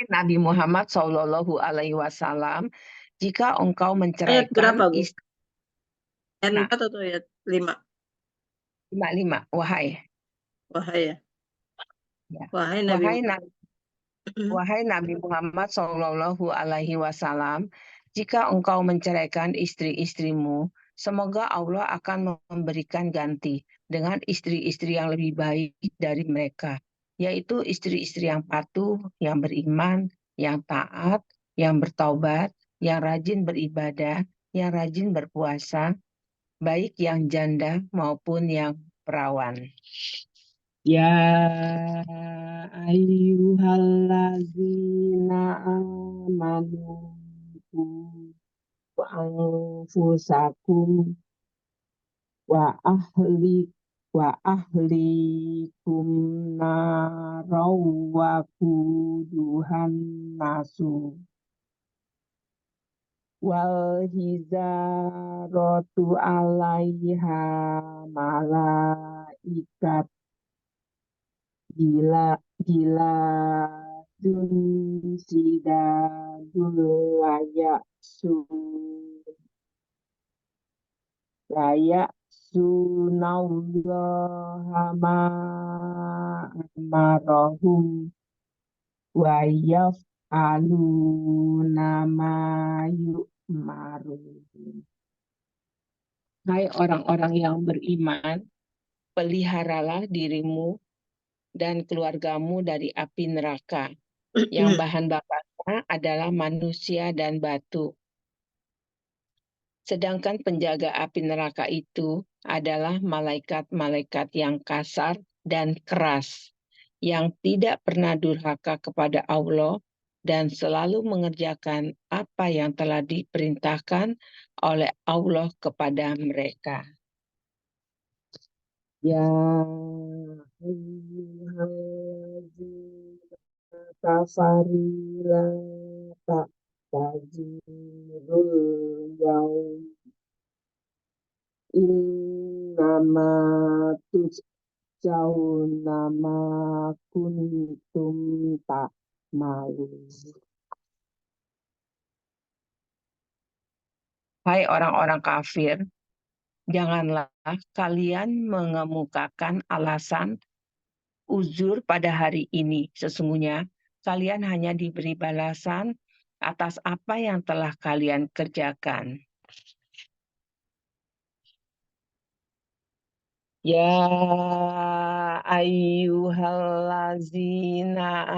Nabi Muhammad SAW Jika engkau Ayat menceraikan berapa, Bu? istri Ayat 4 nah, atau ayat 5? 5, wahai Wahai ya. ya. Wahai Nabi Wahai Muhammad. Wahai Nabi Muhammad Shallallahu Alaihi Wasallam, jika engkau menceraikan istri-istrimu, semoga Allah akan memberikan ganti dengan istri-istri yang lebih baik dari mereka, yaitu istri-istri yang patuh, yang beriman, yang taat, yang bertaubat, yang rajin beribadah, yang rajin berpuasa, baik yang janda maupun yang perawan. Ya ayyuhallazina amanu qu anfusakum wa ahlikum naraw wa quduhan nasu wal hizaratu 'alaiha malaikat gila sidadul layak sunallaha ma amarahum wa yaf'aluna ma yu'marun. Hai orang-orang yang beriman, peliharalah dirimu dan keluargamu dari api neraka, yang bahan bakarnya adalah manusia dan batu. Sedangkan penjaga api neraka itu adalah malaikat-malaikat yang kasar dan keras, yang tidak pernah durhaka kepada Allah dan selalu mengerjakan apa yang telah diperintahkan oleh Allah kepada mereka. Ya ayyuhallazina kafarila ta'tajirul yaum innama tujzauna ma kuntum ta'malun. Hai orang-orang kafir, janganlah kalian mengemukakan alasan uzur pada hari ini. Sesungguhnya kalian hanya diberi balasan atas apa yang telah kalian kerjakan. Ya ayyuhallazina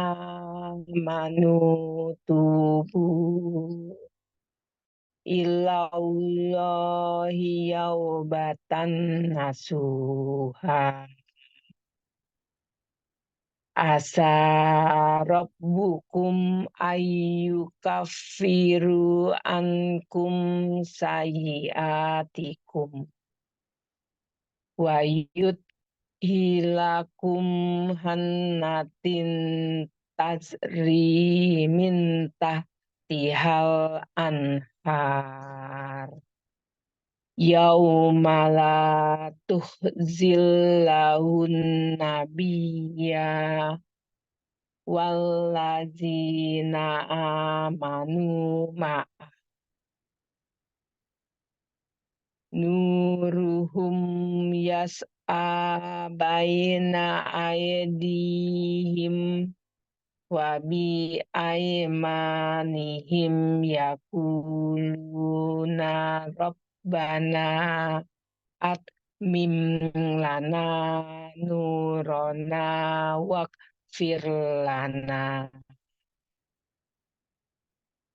amanu tubu ilallahi yaubatan nasuha asa rabbukum ayyukaffiru ankum sayyiatikum wa yudhilakum hannatin tajri min tahtihal anhar yaumala tuhzillahun nabiyya wallazina amanu nuruhum yas'a baina aydihim wa bi aymanihim yaquluna rabbana atmim lana nurana waghfir lana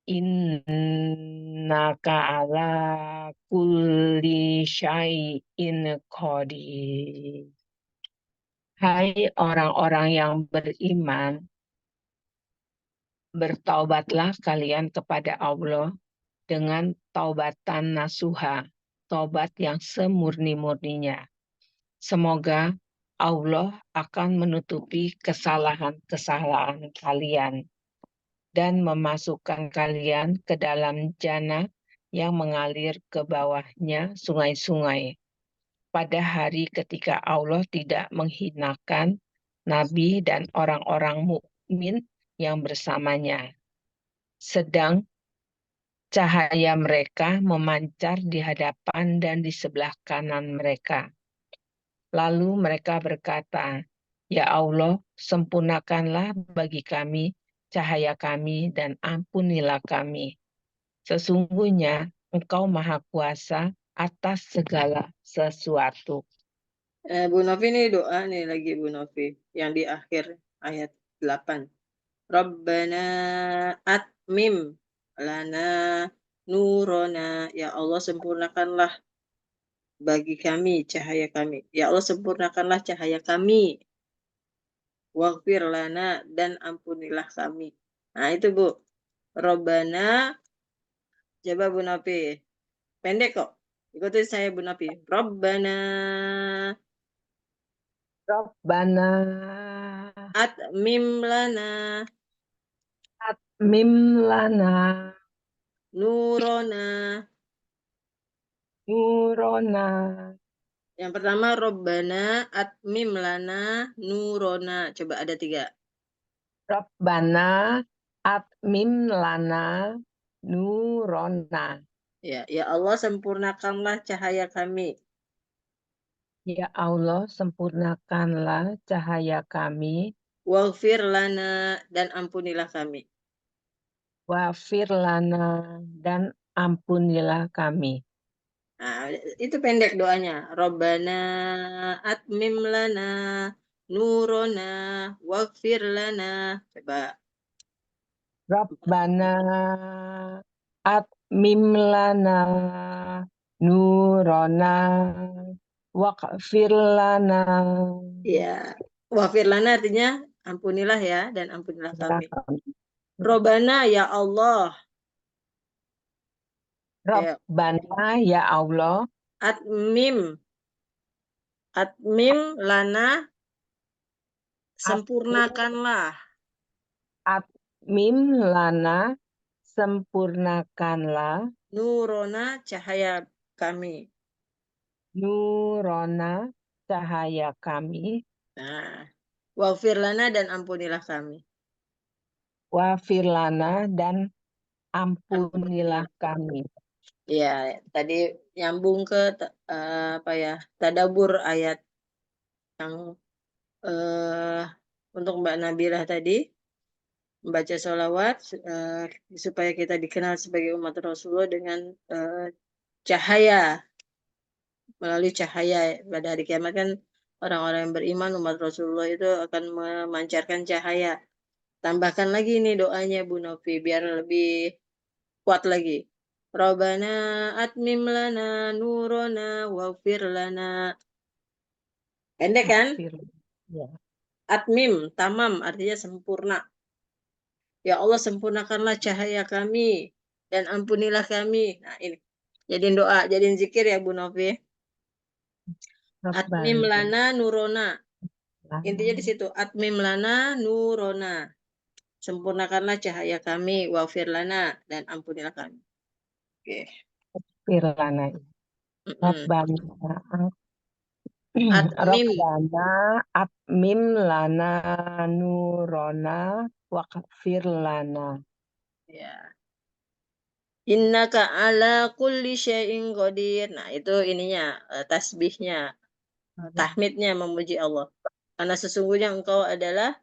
innaka ala kulli syai'in qadir. Hai orang-orang yang beriman, bertaubatlah kalian kepada Allah dengan taubatan nasuha, taubat yang semurni-murninya. Semoga Allah akan menutupi kesalahan-kesalahan kalian dan memasukkan kalian ke dalam jannah yang mengalir ke bawahnya sungai-sungai. Pada hari ketika Allah tidak menghinakan Nabi dan orang-orang mukmin yang bersamanya. Sedang cahaya mereka memancar di hadapan dan di sebelah kanan mereka. Lalu mereka berkata, "Ya Allah, sempurnakanlah bagi kami cahaya kami dan ampunilah kami. Sesungguhnya Engkau Maha Kuasa atas segala sesuatu." Bu Novi ini doa nih lagi Bu Novi yang di akhir ayat 8. Rabbana atmim lana nurona. Ya Allah sempurnakanlah bagi kami cahaya kami. Ya Allah sempurnakanlah cahaya kami. Waghfir lana dan ampunilah kami. Nah itu Bu. Rabbana, coba Bu Novi. Pendek kok. Ikuti saya Bu Novi. Rabbana Rabbana atmim lana atmim lana nurona. nurona. Yang pertama Rabbana atmim lana nurona. Coba ada 3. Rabbana atmim lana nurona. Ya Allah sempurnakanlah cahaya kami. Ya Allah, sempurnakanlah cahaya kami. Waghfir lana dan ampunilah kami. Wafir lana dan ampunilah kami. Nah, itu pendek doanya. Rabbana atmim lana nurona waghfir lana. Coba. Rabbana atmim lana nurona waghfir lana. Ya, waghfir lana artinya ampunilah ya dan ampunilah kami. Rabbana ya Allah. Rabbana ya Allah. Atmim lana sempurnakanlah. Atmim lana sempurnakanlah. Nurona cahaya kami. Nurona cahaya kami. Nah, waghfir lana dan ampunilah kami. Wafir lana dan ampunilah kami. Ya, tadi nyambung ke apa ya? Tadabur ayat yang untuk Mbak Nabila tadi membaca sholawat supaya kita dikenal sebagai umat Rasulullah dengan cahaya, melalui cahaya pada hari kiamat kan orang-orang yang beriman umat Rasulullah itu akan memancarkan cahaya. Tambahkan lagi nih doanya Bu Novi biar lebih kuat lagi. Rabbana atmim lana nurona waghfir lana. Pendek kan? Ya. Atmim, tamam artinya sempurna. Ya Allah sempurnakanlah cahaya kami dan ampunilah kami. Nah ini. Jadiin doa, jadiin zikir ya Bu Novi. Atmim lana nurona. Intinya di situ. Atmim lana nurona. Sempurnakanlah cahaya kami. Waghfir lana dan ampunilah kami. Oke. Firlana. Rabbana Atmim. Rabbana atmim lana nurona waghfir lana. Ya. Innaka ala kulli syai'in qadir. Nah, itu ininya tasbihnya, tahmidnya memuji Allah. Karena sesungguhnya engkau adalah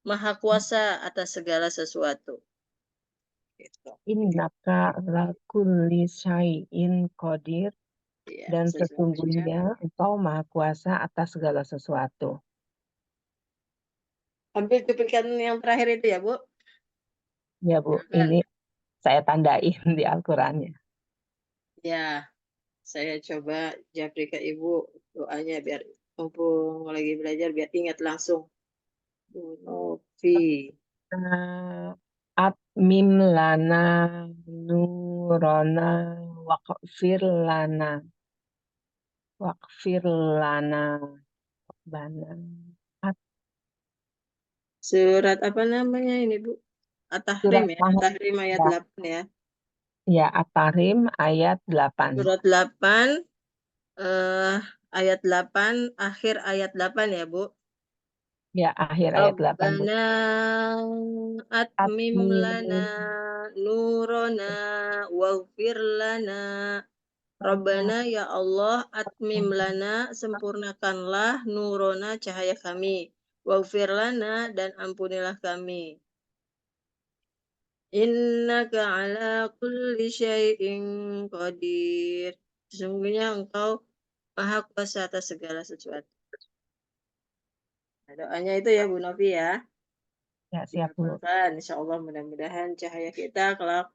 maha kuasa atas segala sesuatu. Gitu. Innaka ala kulli syai'in qadir. Ya, Dan sesungguhnya Engkau Maha Kuasa atas segala sesuatu. Ambil cuplikan yang terakhir itu ya, Bu. Ya, Bu. Ini saya tandain di Al-Qur'annya. Ya, saya coba japri ke Ibu doanya biar mumpung lagi belajar biar ingat langsung. Bu Novi. Atmim lana nurona waghfir lana. Waghfir lana. Bana. Surat apa namanya ini, Bu? At-Tahrim ya. At-Tahrim ayat 8 ya. Ya, At-Tahrim ayat 8. Surat 8 ayat 8 akhir ayat 8 ya, Bu. Ya, akhir ayat 80. Rabbana atmim lana nurana waghfir lana. Rabbana ya Allah atmim lana sempurnakanlah nurona cahaya kami. Waghfir lana dan ampunilah kami. Innaka ala kulli syai'in qadir. Sesungguhnya engkau maha kuasa atas segala sesuatu. Nah, doanya itu ya Bu Novi ya. Ya, siap Bu. Dihafalkan, insya Allah mudah-mudahan cahaya kita kalau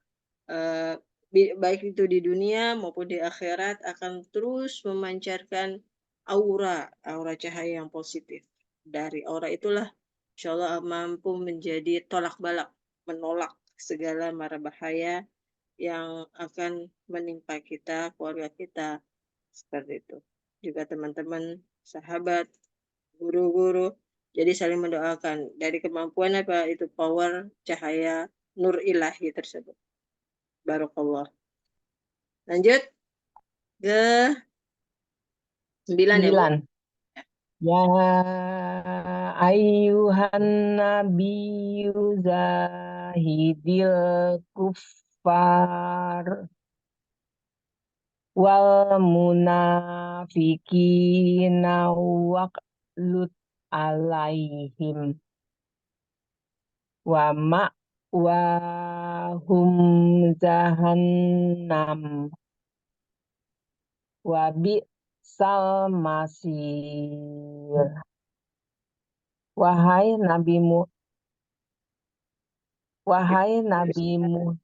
baik itu di dunia maupun di akhirat akan terus memancarkan aura cahaya yang positif. Dari aura itulah insya Allah mampu menjadi tolak balak, menolak segala mara bahaya yang akan menimpa kita, keluarga kita, seperti itu. Juga teman-teman, sahabat, guru-guru, jadi saling mendoakan dari kemampuan apa itu power cahaya nur ilahi tersebut. Barakallah. Lanjut ke 9 ya Bu. 9. Ya ayyuhan nabiyyu zahidil kuffar wal munafiqina waqlut alaihim wa ma'wahum jahannam wa bi'sal masir. Wahai nabimu, wahai nabimu,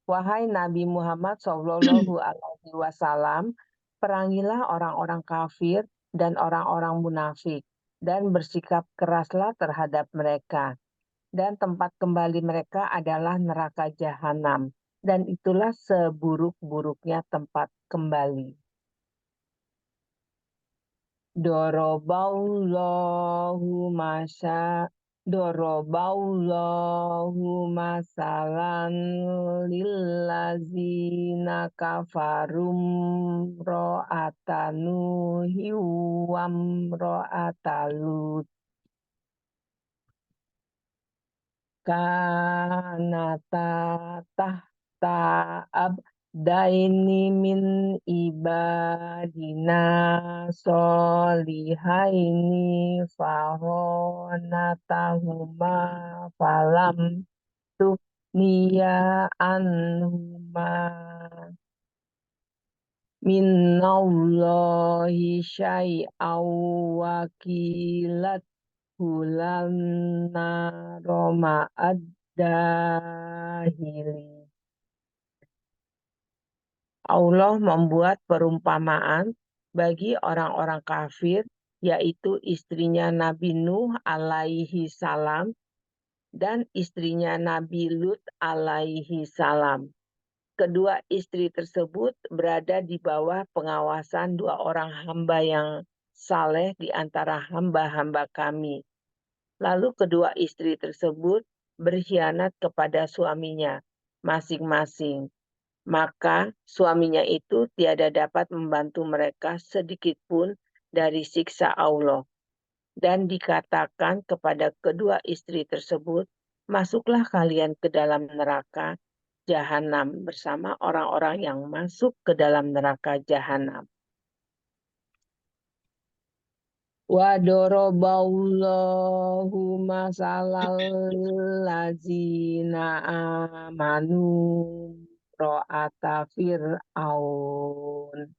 wahai Nabi Muhammad Shallallahu Alaihi Wasallam, perangilah orang-orang kafir dan orang-orang munafik dan bersikap keraslah terhadap mereka. Dan tempat kembali mereka adalah neraka jahanam. Dan itulah seburuk-buruknya tempat kembali. Doroballahu masalan lillazina kafarum ro'atanuhi wam ro'atalut kanata tahta abdaini min ibadina solihaini fahonatahuma falam tughniya anhuma minallahi syai'aw wakilat hulana roma ad-dahili. Allah membuat perumpamaan bagi orang-orang kafir, yaitu istrinya Nabi Nuh alaihi salam dan istrinya Nabi Lut alaihi salam. Kedua istri tersebut berada di bawah pengawasan dua orang hamba yang saleh di antara hamba-hamba kami. Lalu kedua istri tersebut berkhianat kepada suaminya masing-masing. Maka suaminya itu tiada dapat membantu mereka sedikit pun dari siksa Allah. Dan dikatakan kepada kedua istri tersebut, masuklah kalian ke dalam neraka jahanam bersama orang-orang yang masuk ke dalam neraka jahanam. Wa doroballahu masalal lazina amanu ro'ata fir'aun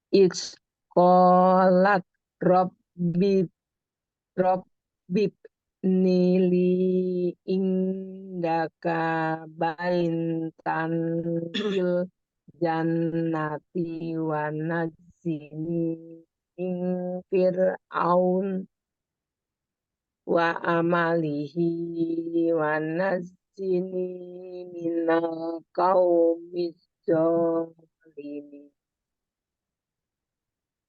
iskolat robbi nili indaka baintan fil jannati wa najzini min fir'aun wa amalihi wa najzini minal qaumiz zalimin.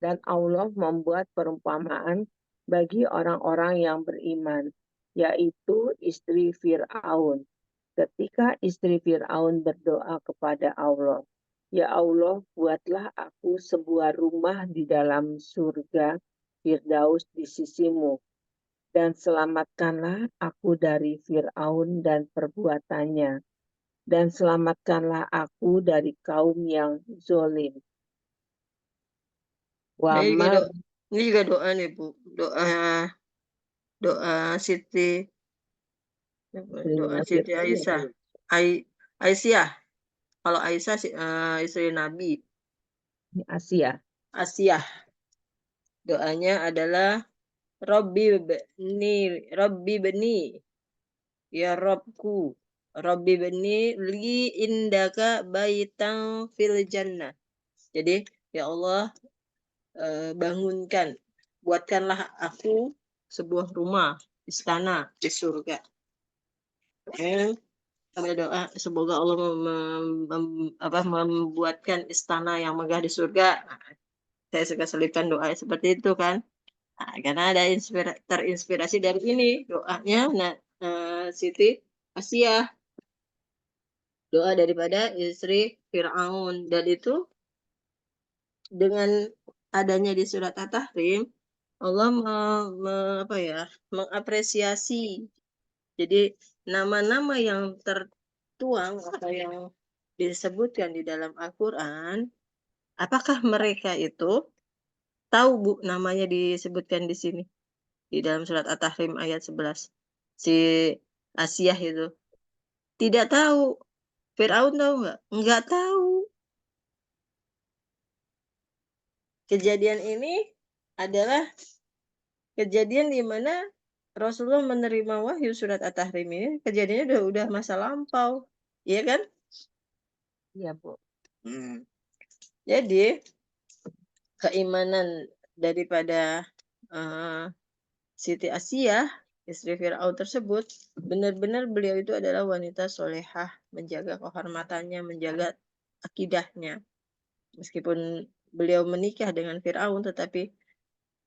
Dan Allah membuat perumpamaan bagi orang-orang yang beriman, yaitu istri Fir'aun. Ketika istri Fir'aun berdoa kepada Allah, "Ya Allah, buatlah aku sebuah rumah di dalam surga Firdaus di sisimu. Dan selamatkanlah aku dari Fir'aun dan perbuatannya. Dan selamatkanlah aku dari kaum yang zolim. Wamar Ini juga doa nih Bu. Doa Siti Aisyah. Aisyah. Kalau Aisyah istri Nabi. Asia. Asiyah. Doanya adalah Rabbi beni. Ya Rabbku. Rabbi beni li indaka baitang fil jannah. Jadi, ya Allah, bangunkan. Buatkanlah aku sebuah rumah, istana di surga. Kami doa semoga Allah membuatkan istana yang megah di surga. Saya suka selipkan doa seperti itu kan. Nah, karena ada terinspirasi dari ini doanya Siti Asiyah, doa daripada istri Fir'aun, dan itu dengan adanya di surat At-Tahrim Allah mengapresiasi. Jadi nama-nama yang tertuang atau yang disebutkan di dalam Al-Quran, apakah mereka itu tahu Bu namanya disebutkan di sini? Di dalam surat At-Tahrim ayat 11. Si Asiyah itu. Tidak tahu. Fir'aun tahu nggak? Nggak tahu. Kejadian ini adalah kejadian di mana Rasulullah menerima wahyu surat At-Tahrim ini. Kejadiannya udah masa lampau. Iya kan? Iya, Bu. Jadi, keimanan daripada Siti Asiyah, istri Fir'aun tersebut, benar-benar beliau itu adalah wanita solehah, menjaga kehormatannya, menjaga akidahnya. Meskipun beliau menikah dengan Fir'aun, tetapi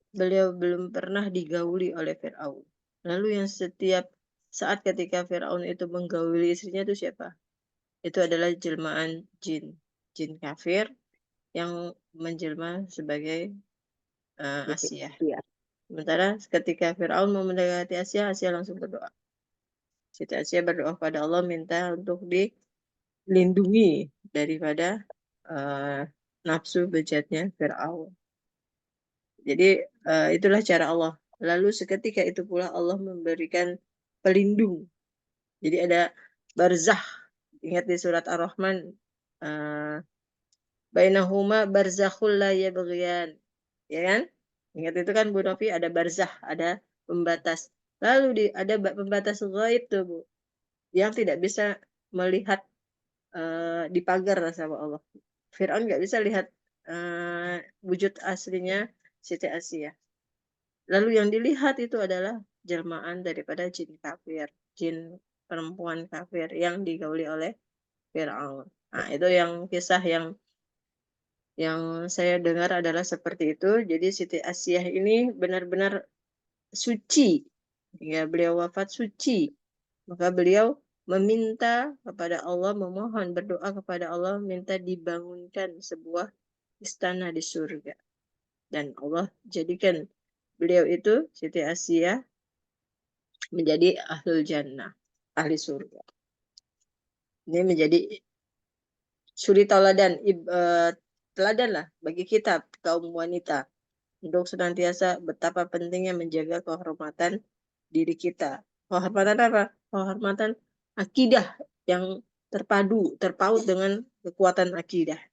beliau belum pernah digauli oleh Fir'aun. Lalu yang setiap saat ketika Fir'aun itu menggauli istrinya itu siapa? Itu adalah jelmaan jin. Jin kafir yang menjelma sebagai Asiyah. Sementara ketika Fir'aun mau mendekati Asiyah, Asiyah langsung berdoa. Siti Asiyah berdoa pada Allah minta untuk dilindungi daripada nafsu bejatnya Fir'aun. Jadi itulah cara Allah. Lalu seketika itu pula Allah memberikan pelindung. Jadi ada barzah. Ingat di surat Ar-Rahman, bainahuma barzakhul la yabghiyan. Ya kan? Ingat itu kan Bu Novi, ada barzah, ada pembatas. Lalu ada pembatas ghaib tuh Bu, yang tidak bisa melihat di pagar sama Allah. Fir'aun nggak bisa lihat wujud aslinya Siti Asiyah. Lalu yang dilihat itu adalah jelmaan daripada jin kafir, jin perempuan kafir yang digauli oleh Fir'aun. Nah, itu yang kisah yang saya dengar adalah seperti itu. Jadi Siti Asiyah ini benar-benar suci. Ya, beliau wafat suci. Maka beliau meminta kepada Allah, memohon, berdoa kepada Allah, minta dibangunkan sebuah istana di surga. Dan Allah jadikan beliau itu, Siti Asiyah, menjadi ahlul jannah, ahli surga. Ini menjadi suri teladan lah bagi kita kaum wanita untuk senantiasa betapa pentingnya menjaga kehormatan diri kita. Kehormatan apa? Kehormatan akidah yang terpaut dengan kekuatan akidah.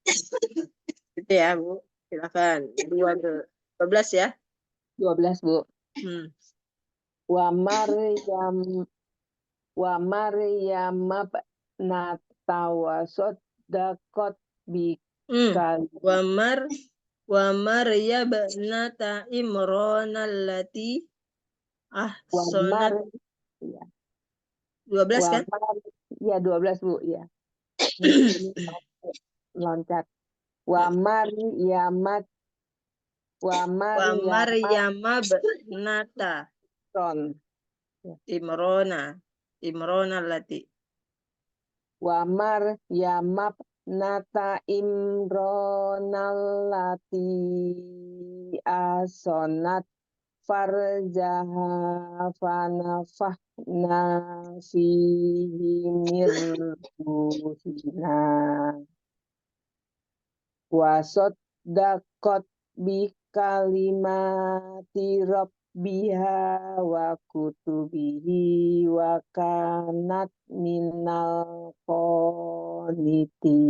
Itu ya, Bu. Silakan. 12 ya. 12, Bu. Wa Maryam natawasot dakot bikal. Wa Maryam nata Imran allati ahsanat. 12 kan? Ya, 12, Bu, ya. Loncat. Wa Maryamat nata Imrona allati. Wa Maryamab nata Imronallati asonat farjaha fanafakhna fihi min ruhina wa saddaqat bi kalimati rabbiha wa kutubihi wa kanat minal qanitin.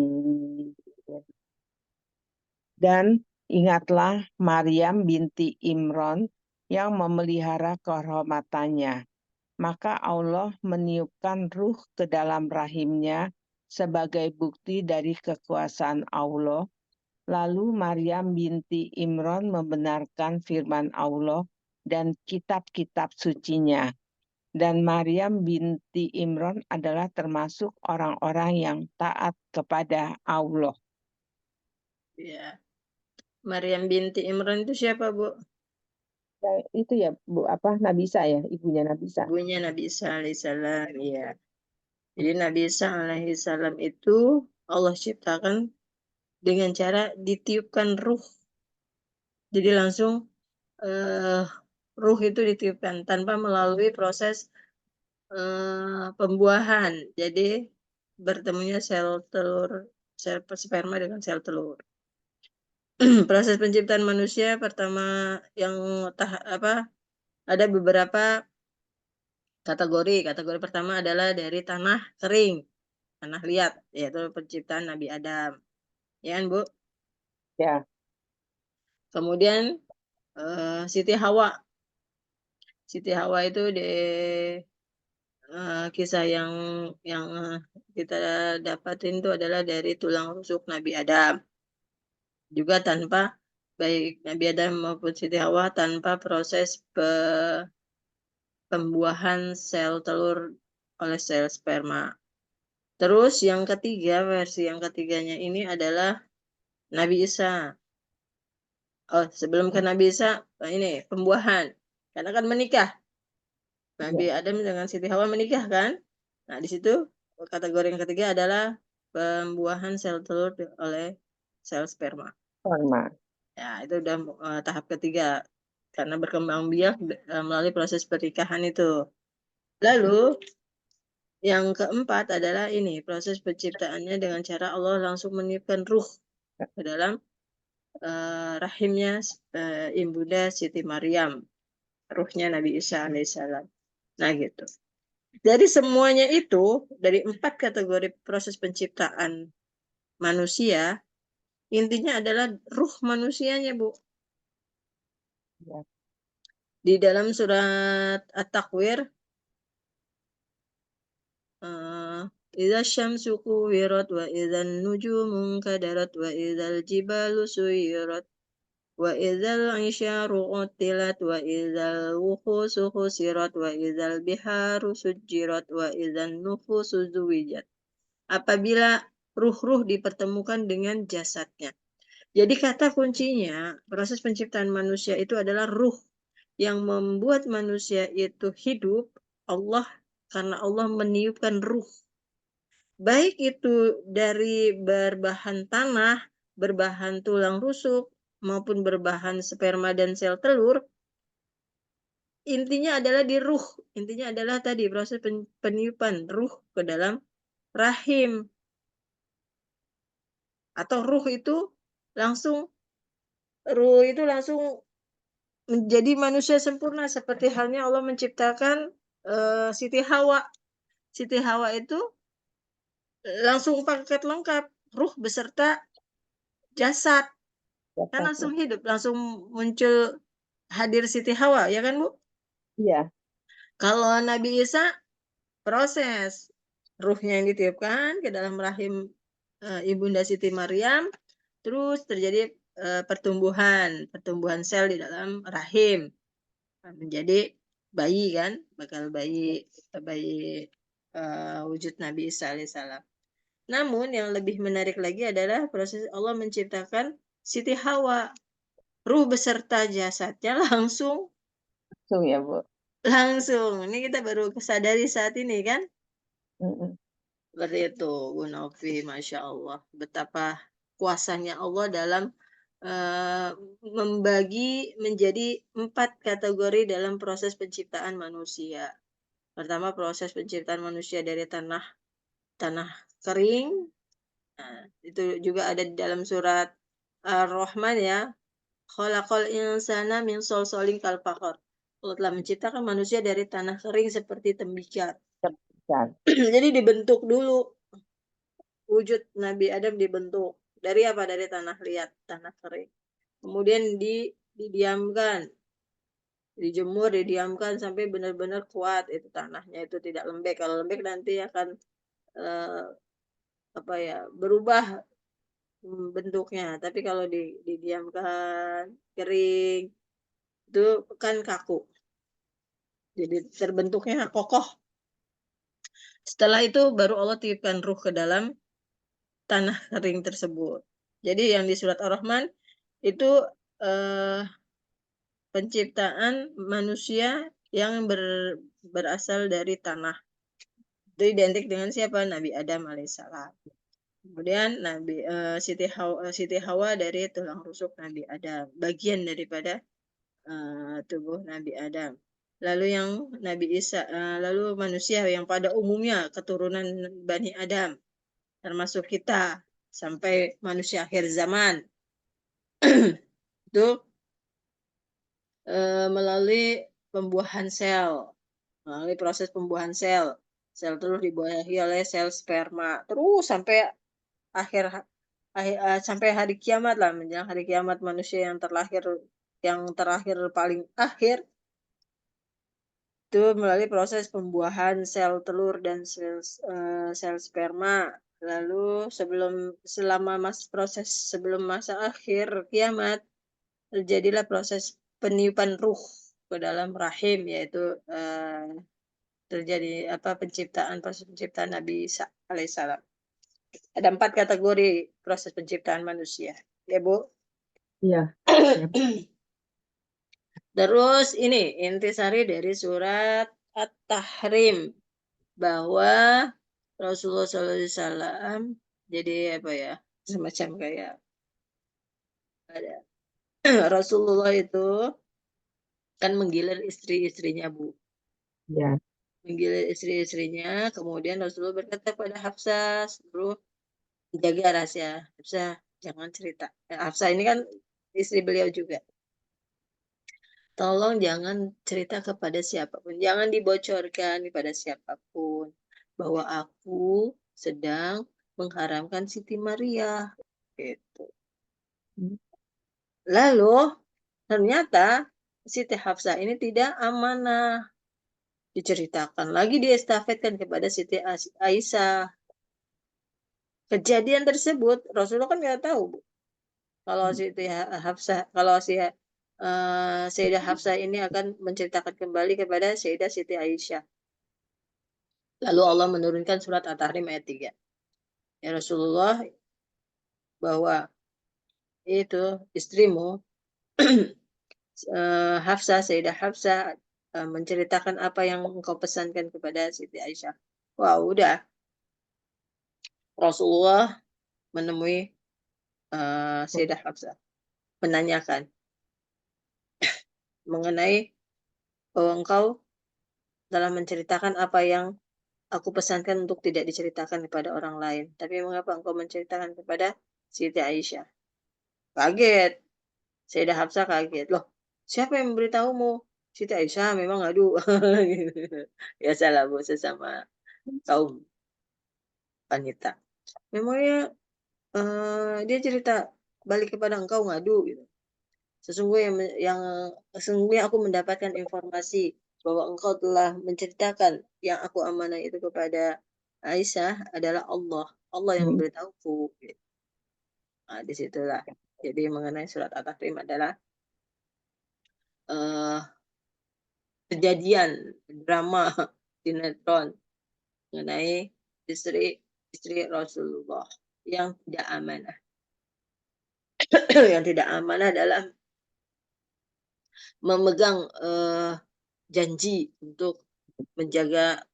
Dan ingatlah Maryam binti Imran yang memelihara kehormatannya. Maka Allah meniupkan ruh ke dalam rahimnya sebagai bukti dari kekuasaan Allah. Lalu Maryam binti Imran membenarkan firman Allah dan kitab-kitab sucinya. Dan Maryam binti Imran adalah termasuk orang-orang yang taat kepada Allah. Ya. Maryam binti Imran itu siapa, Bu? Itu ya, Bu, Nabi Isa ya, ibunya Nabi Isa. Ibunya Nabi Isa alaihissalam, ya. Jadi Nabi Isa alaihissalam itu Allah ciptakan dengan cara ditiupkan ruh. Jadi langsung ruh itu ditiupkan tanpa melalui proses pembuahan. Jadi bertemunya sel telur, sel sperma dengan sel telur. Proses penciptaan manusia pertama yang ada beberapa kategori. Kategori pertama adalah dari tanah kering, tanah liat, yaitu penciptaan Nabi Adam. Ya kan, Bu? Ya. Kemudian Siti Hawa. Siti Hawa itu di kisah yang kita dapatin itu adalah dari tulang rusuk Nabi Adam. Juga tanpa baik Nabi Adam maupun Siti Hawa tanpa proses pembuahan sel telur oleh sel sperma. Terus yang ketiga, versi yang ketiganya ini adalah Nabi Isa. Oh, sebelum ke Nabi Isa, ini pembuahan. Karena kan menikah. Nabi Adam dengan Siti Hawa menikah kan? Nah, di situ kategori yang ketiga adalah pembuahan sel telur oleh sel sperma. Ya, itu udah tahap ketiga. Karena berkembang biak melalui proses pernikahan itu. Lalu, yang keempat adalah ini, proses penciptaannya dengan cara Allah langsung meniupkan ruh ke dalam rahimnya Ibunda Siti Maryam. Ruhnya Nabi Isa alaihissalam. Nah, gitu. Dari semuanya itu, dari 4 kategori proses penciptaan manusia, intinya adalah ruh manusianya, Bu. Ya. Di dalam surat At-Takwir, idza syamsu kuwirat wa idzan nujumu kadarat wa idzal jibalu suyirat wa idzal isyaru utilat wa idzal wuhusu husirat wa idzal biharu sujirat wa idzan nufusu zuwijat. Apabila ruh-ruh dipertemukan dengan jasadnya. Jadi kata kuncinya, proses penciptaan manusia itu adalah ruh. Yang membuat manusia itu hidup, karena Allah meniupkan ruh. Baik itu dari berbahan tanah, berbahan tulang rusuk, maupun berbahan sperma dan sel telur, intinya adalah di ruh. Intinya adalah tadi proses peniupan ruh ke dalam rahim. Atau ruh itu langsung menjadi manusia sempurna seperti halnya Allah menciptakan Siti Hawa. Siti Hawa itu langsung paket lengkap, ruh beserta jasad. Kan langsung hidup, langsung muncul hadir Siti Hawa, ya kan, Bu? Iya. Kalau Nabi Isa proses ruhnya yang ditiupkan ke dalam rahim Ibunda Siti Maryam, terus terjadi pertumbuhan sel di dalam rahim menjadi bayi kan, bakal bayi wujud Nabi Isa alaihissalam. Namun yang lebih menarik lagi adalah proses Allah menciptakan Siti Hawa, ruh beserta jasadnya langsung ya, Bu. Langsung. Ini kita baru kesadari saat ini kan? Seperti itu, Bu Novi, Masya Allah. Betapa kuasanya Allah dalam membagi menjadi 4 kategori dalam proses penciptaan manusia. Pertama, proses penciptaan manusia dari tanah kering. Nah, itu juga ada di dalam surat Ar-Rahman ya. Khalaqal insana min solsolin kal fakhar. Allah telah menciptakan manusia dari tanah kering seperti tembikar. Jadi dibentuk dulu. Wujud Nabi Adam dibentuk. Dari apa? Dari tanah liat, tanah kering. Kemudian didiamkan, dijemur, didiamkan sampai benar-benar kuat itu tanahnya, itu tidak lembek. Kalau lembek nanti akan berubah bentuknya. Tapi kalau didiamkan kering itu kan kaku. Jadi terbentuknya kokoh. Setelah itu baru Allah tiupkan ruh ke dalam tanah kering tersebut. Jadi yang di surat Ar-Rahman itu penciptaan manusia yang berasal dari tanah. Itu identik dengan siapa? Nabi Adam alaihissalam. Kemudian Siti Hawa dari tulang rusuk Nabi Adam, bagian daripada tubuh Nabi Adam. Lalu yang Nabi Isa, lalu manusia yang pada umumnya keturunan Bani Adam, termasuk kita sampai manusia akhir zaman, itu melalui pembuahan sel, melalui proses pembuahan sel telur dibuahi oleh sel sperma, terus sampai sampai hari kiamat lah, menjelang hari kiamat manusia yang terakhir paling akhir itu melalui proses pembuahan sel telur dan sel sperma. Lalu proses sebelum masa akhir kiamat terjadilah proses peniupan ruh ke dalam rahim, yaitu terjadi proses penciptaan Nabi Isa alaihissalam. Ada 4 kategori proses penciptaan manusia, ya Bu? Iya. Terus ini intisari dari surat At-Tahrim, bahwa Rasulullah SAW jadi semacam kayak ada Rasulullah itu kan menggilir istri-istrinya Bu. Ya. Menggilir istri-istrinya, kemudian Rasulullah berkata pada Hafsah, suruh jaga rahasia. Hafsah, jangan cerita. Hafsah ini kan istri beliau juga. Tolong jangan cerita kepada siapapun. Jangan dibocorkan kepada siapapun bahwa aku sedang mengharamkan Siti Maria. Gitu. Lalu ternyata Siti Hafsah ini tidak amanah. Diceritakan lagi, diestafetkan kepada Siti Aisyah. Kejadian tersebut Rasulullah kan nggak tahu Bu. Kalau Siti Hafsah, kalau Sayyidah Hafsah ini akan menceritakan kembali kepada Sayyidah Siti Aisyah. Lalu Allah menurunkan surat At-Tahrim ayat 3. Ya Rasulullah, bahwa itu istrimu Hafsah, Sayyidah Hafsah menceritakan apa yang engkau pesankan kepada Siti Aisyah. Wah, udah. Rasulullah menemui Sayyidah Hafsah, menanyakan mengenai bahwa engkau telah menceritakan apa yang aku pesankan untuk tidak diceritakan kepada orang lain. Tapi mengapa engkau menceritakan kepada Siti Aisyah? Kaget. Sayyidah Hafsah kaget. Loh, siapa yang memberitahumu? Siti Aisyah memang ngadu. Biasalah Bu, sesama kaum wanita. Memangnya dia cerita balik kepada engkau ngadu gitu. Sesungguhnya aku mendapatkan informasi bahwa engkau telah menceritakan yang aku amanah itu kepada Aisyah adalah Allah. Allah yang memberitahuku. Gitu. Nah, disitulah. Jadi mengenai surat At-Tahrim adalah kejadian drama sinetron mengenai istri Rasulullah yang tidak amanah. Yang tidak amanah adalah memegang janji untuk menjaga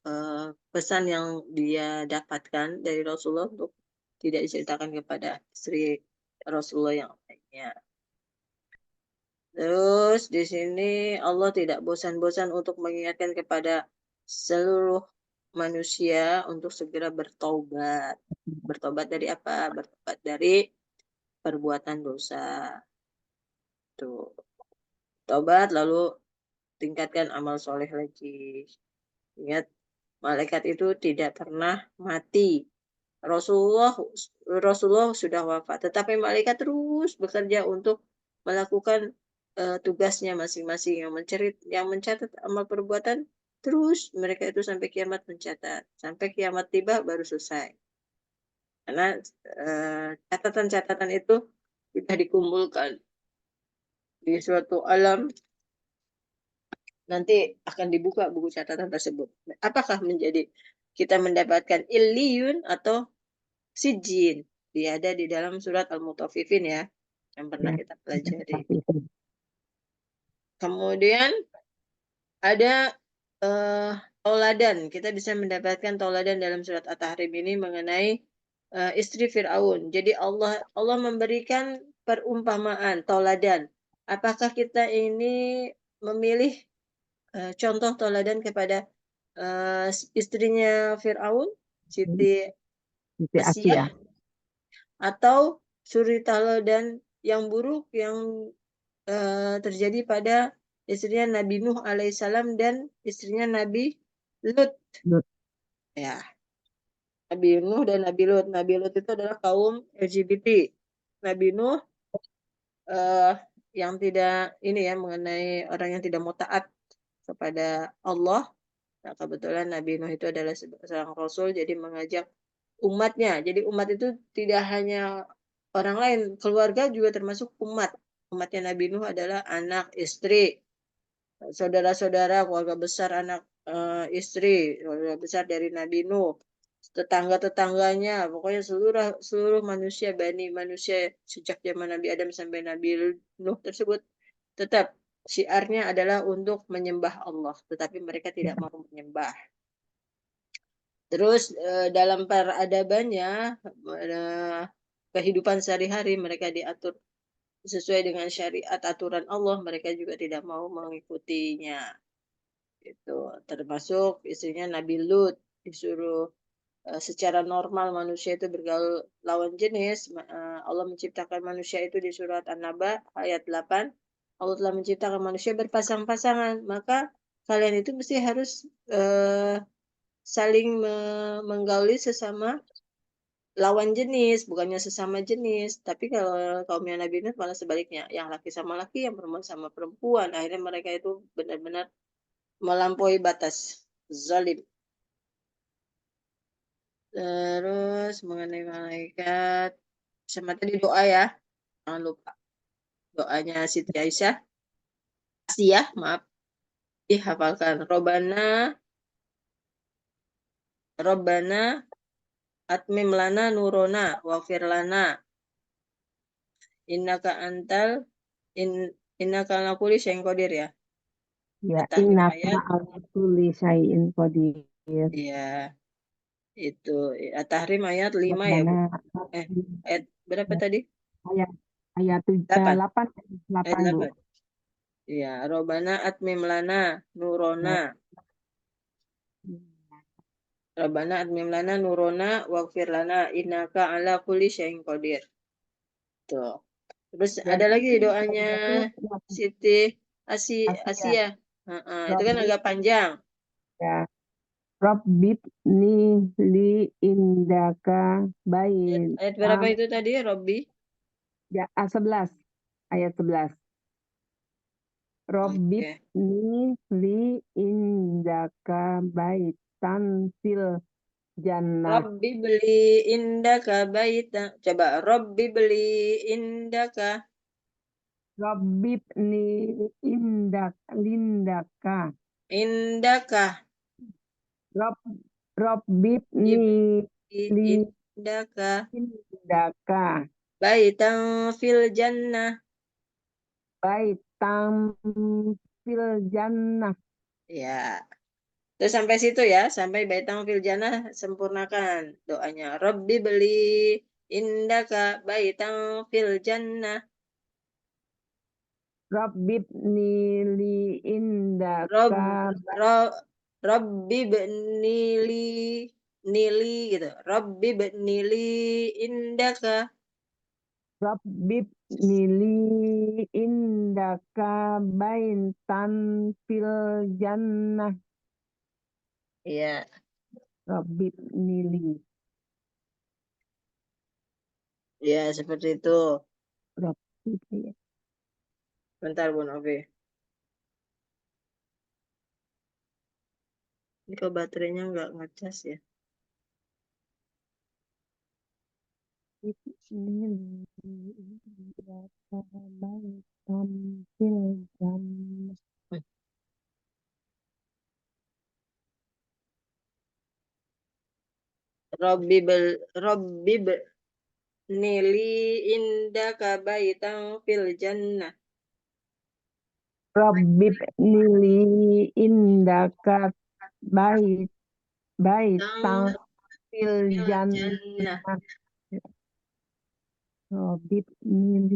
pesan yang dia dapatkan dari Rasulullah untuk tidak diceritakan kepada istri Rasulullah yang lainnya. Terus di sini Allah tidak bosan-bosan untuk mengingatkan kepada seluruh manusia untuk segera bertobat. Bertobat dari apa? Bertobat dari perbuatan dosa. Tuh, tobat lalu tingkatkan amal soleh lagi. Ingat, malaikat itu tidak pernah mati. Rasulullah sudah wafat, tetapi malaikat terus bekerja untuk melakukan tugasnya masing-masing, yang mencatat amal perbuatan, terus mereka itu sampai kiamat mencatat, sampai kiamat tiba baru selesai. Karena catatan-catatan itu sudah dikumpulkan di suatu alam, nanti akan dibuka buku catatan tersebut. Apakah menjadi kita mendapatkan illiyun atau sijin? Dia ada di dalam surat Al-Mutaffifin ya, yang pernah Ya, kita pelajari. seperti itu. Kemudian ada tauladan. Kita bisa mendapatkan tauladan dalam surat At-Tahrim ini mengenai istri Fir'aun. Jadi Allah memberikan perumpamaan, tauladan. Apakah kita ini memilih contoh tauladan kepada istrinya Fir'aun, Siti Siti Asia, Asia. atau suri tauladan yang buruk yang terjadi pada istrinya Nabi Nuh alaihissalam dan istrinya Nabi Lut. Lut. Ya, Nabi Nuh dan Nabi Lut. Nabi Lut itu adalah kaum LGBT. Nabi Nuh yang tidak ini ya, mengenai orang yang tidak mau taat kepada Allah. Nah, kebetulan Nabi Nuh itu adalah seorang rasul, jadi mengajak umatnya. Jadi umat itu tidak hanya orang lain, keluarga juga termasuk umat. Umatnya Nabi Nuh adalah anak, istri, saudara-saudara, keluarga besar, anak istri, keluarga besar dari Nabi Nuh, tetangga-tetangganya, pokoknya seluruh manusia, bani manusia sejak zaman Nabi Adam sampai Nabi Nuh tersebut tetap syiarnya adalah untuk menyembah Allah, tetapi mereka tidak mau menyembah. Terus dalam peradabannya, kehidupan sehari-hari mereka diatur sesuai dengan syariat aturan Allah, mereka juga tidak mau mengikutinya. Itu termasuk istrinya Nabi Lut, disuruh secara normal manusia itu bergaul lawan jenis. Allah menciptakan manusia itu di surat An-Naba ayat 8. Allah telah menciptakan manusia berpasang-pasangan, maka kalian itu mesti harus saling menggauli sesama lawan jenis, bukannya sesama jenis. Tapi kalau kaumnya Nabi Nuh malah sebaliknya, yang laki sama laki, yang perempuan sama perempuan. Akhirnya mereka itu benar-benar melampaui batas, zalim. Terus mengenai malaikat, sama tadi doa ya, jangan lupa doanya Siti Aisyah, Asia, maaf, dihafalkan. Robbana atmim lana nurona waghfir lana innaka antal innaka ala kulli syai'in qadir ya. Ya, At-Tahrim innaka ayat, ala kulli syai'in qadir. ya itu At-Tahrim ayat 5 ya Bu. Rabbana Ayat berapa tadi? ayat ayat 8. 8 Ayat 8 Bu. 8. Ya, Robbana atmim lana nurona. Rabbana atmim lana nurona waghfir lana innaka ala kulli syai'in qadir. Tuh. Terus Dan ada lagi doanya itu Siti Asia. Asia. Itu kan agak panjang. Ya. Rabbib ni li indaka baik. Ayat berapa itu tadi, Robbi? Ya, 11. Ayat 11. Rabbib Oke. ni li indaka baitan fil jannah. Robbi beli indaka baita. Coba Robbi beli indaka. Rabbib ni lindaka. Indaka. Rabbib ni Indaka. lindaka. Baitan fil jannah. Baitan fil jannah. Ya. Terus sampai situ ya, sampai baitan fil jannah, sempurnakan doanya. Rabbi beli indaka baitan fil jannah. Rabbib nili Rob, indaka ro, Rabbi benili nili gitu. Rabbi benili indaka. Rabbib nili indaka baitan fil jannah. Iya, Rabbib nili. ya seperti itu. Rabbib ya. Bentar Bu Novi. Ini kok baterainya nggak ngecas ya? Nili indaka baitan fil jannah. Rabbi nili indaka baitan fil jannah. Rabbib nili indaka baitan fil jannah. Jannah. Rabbib nili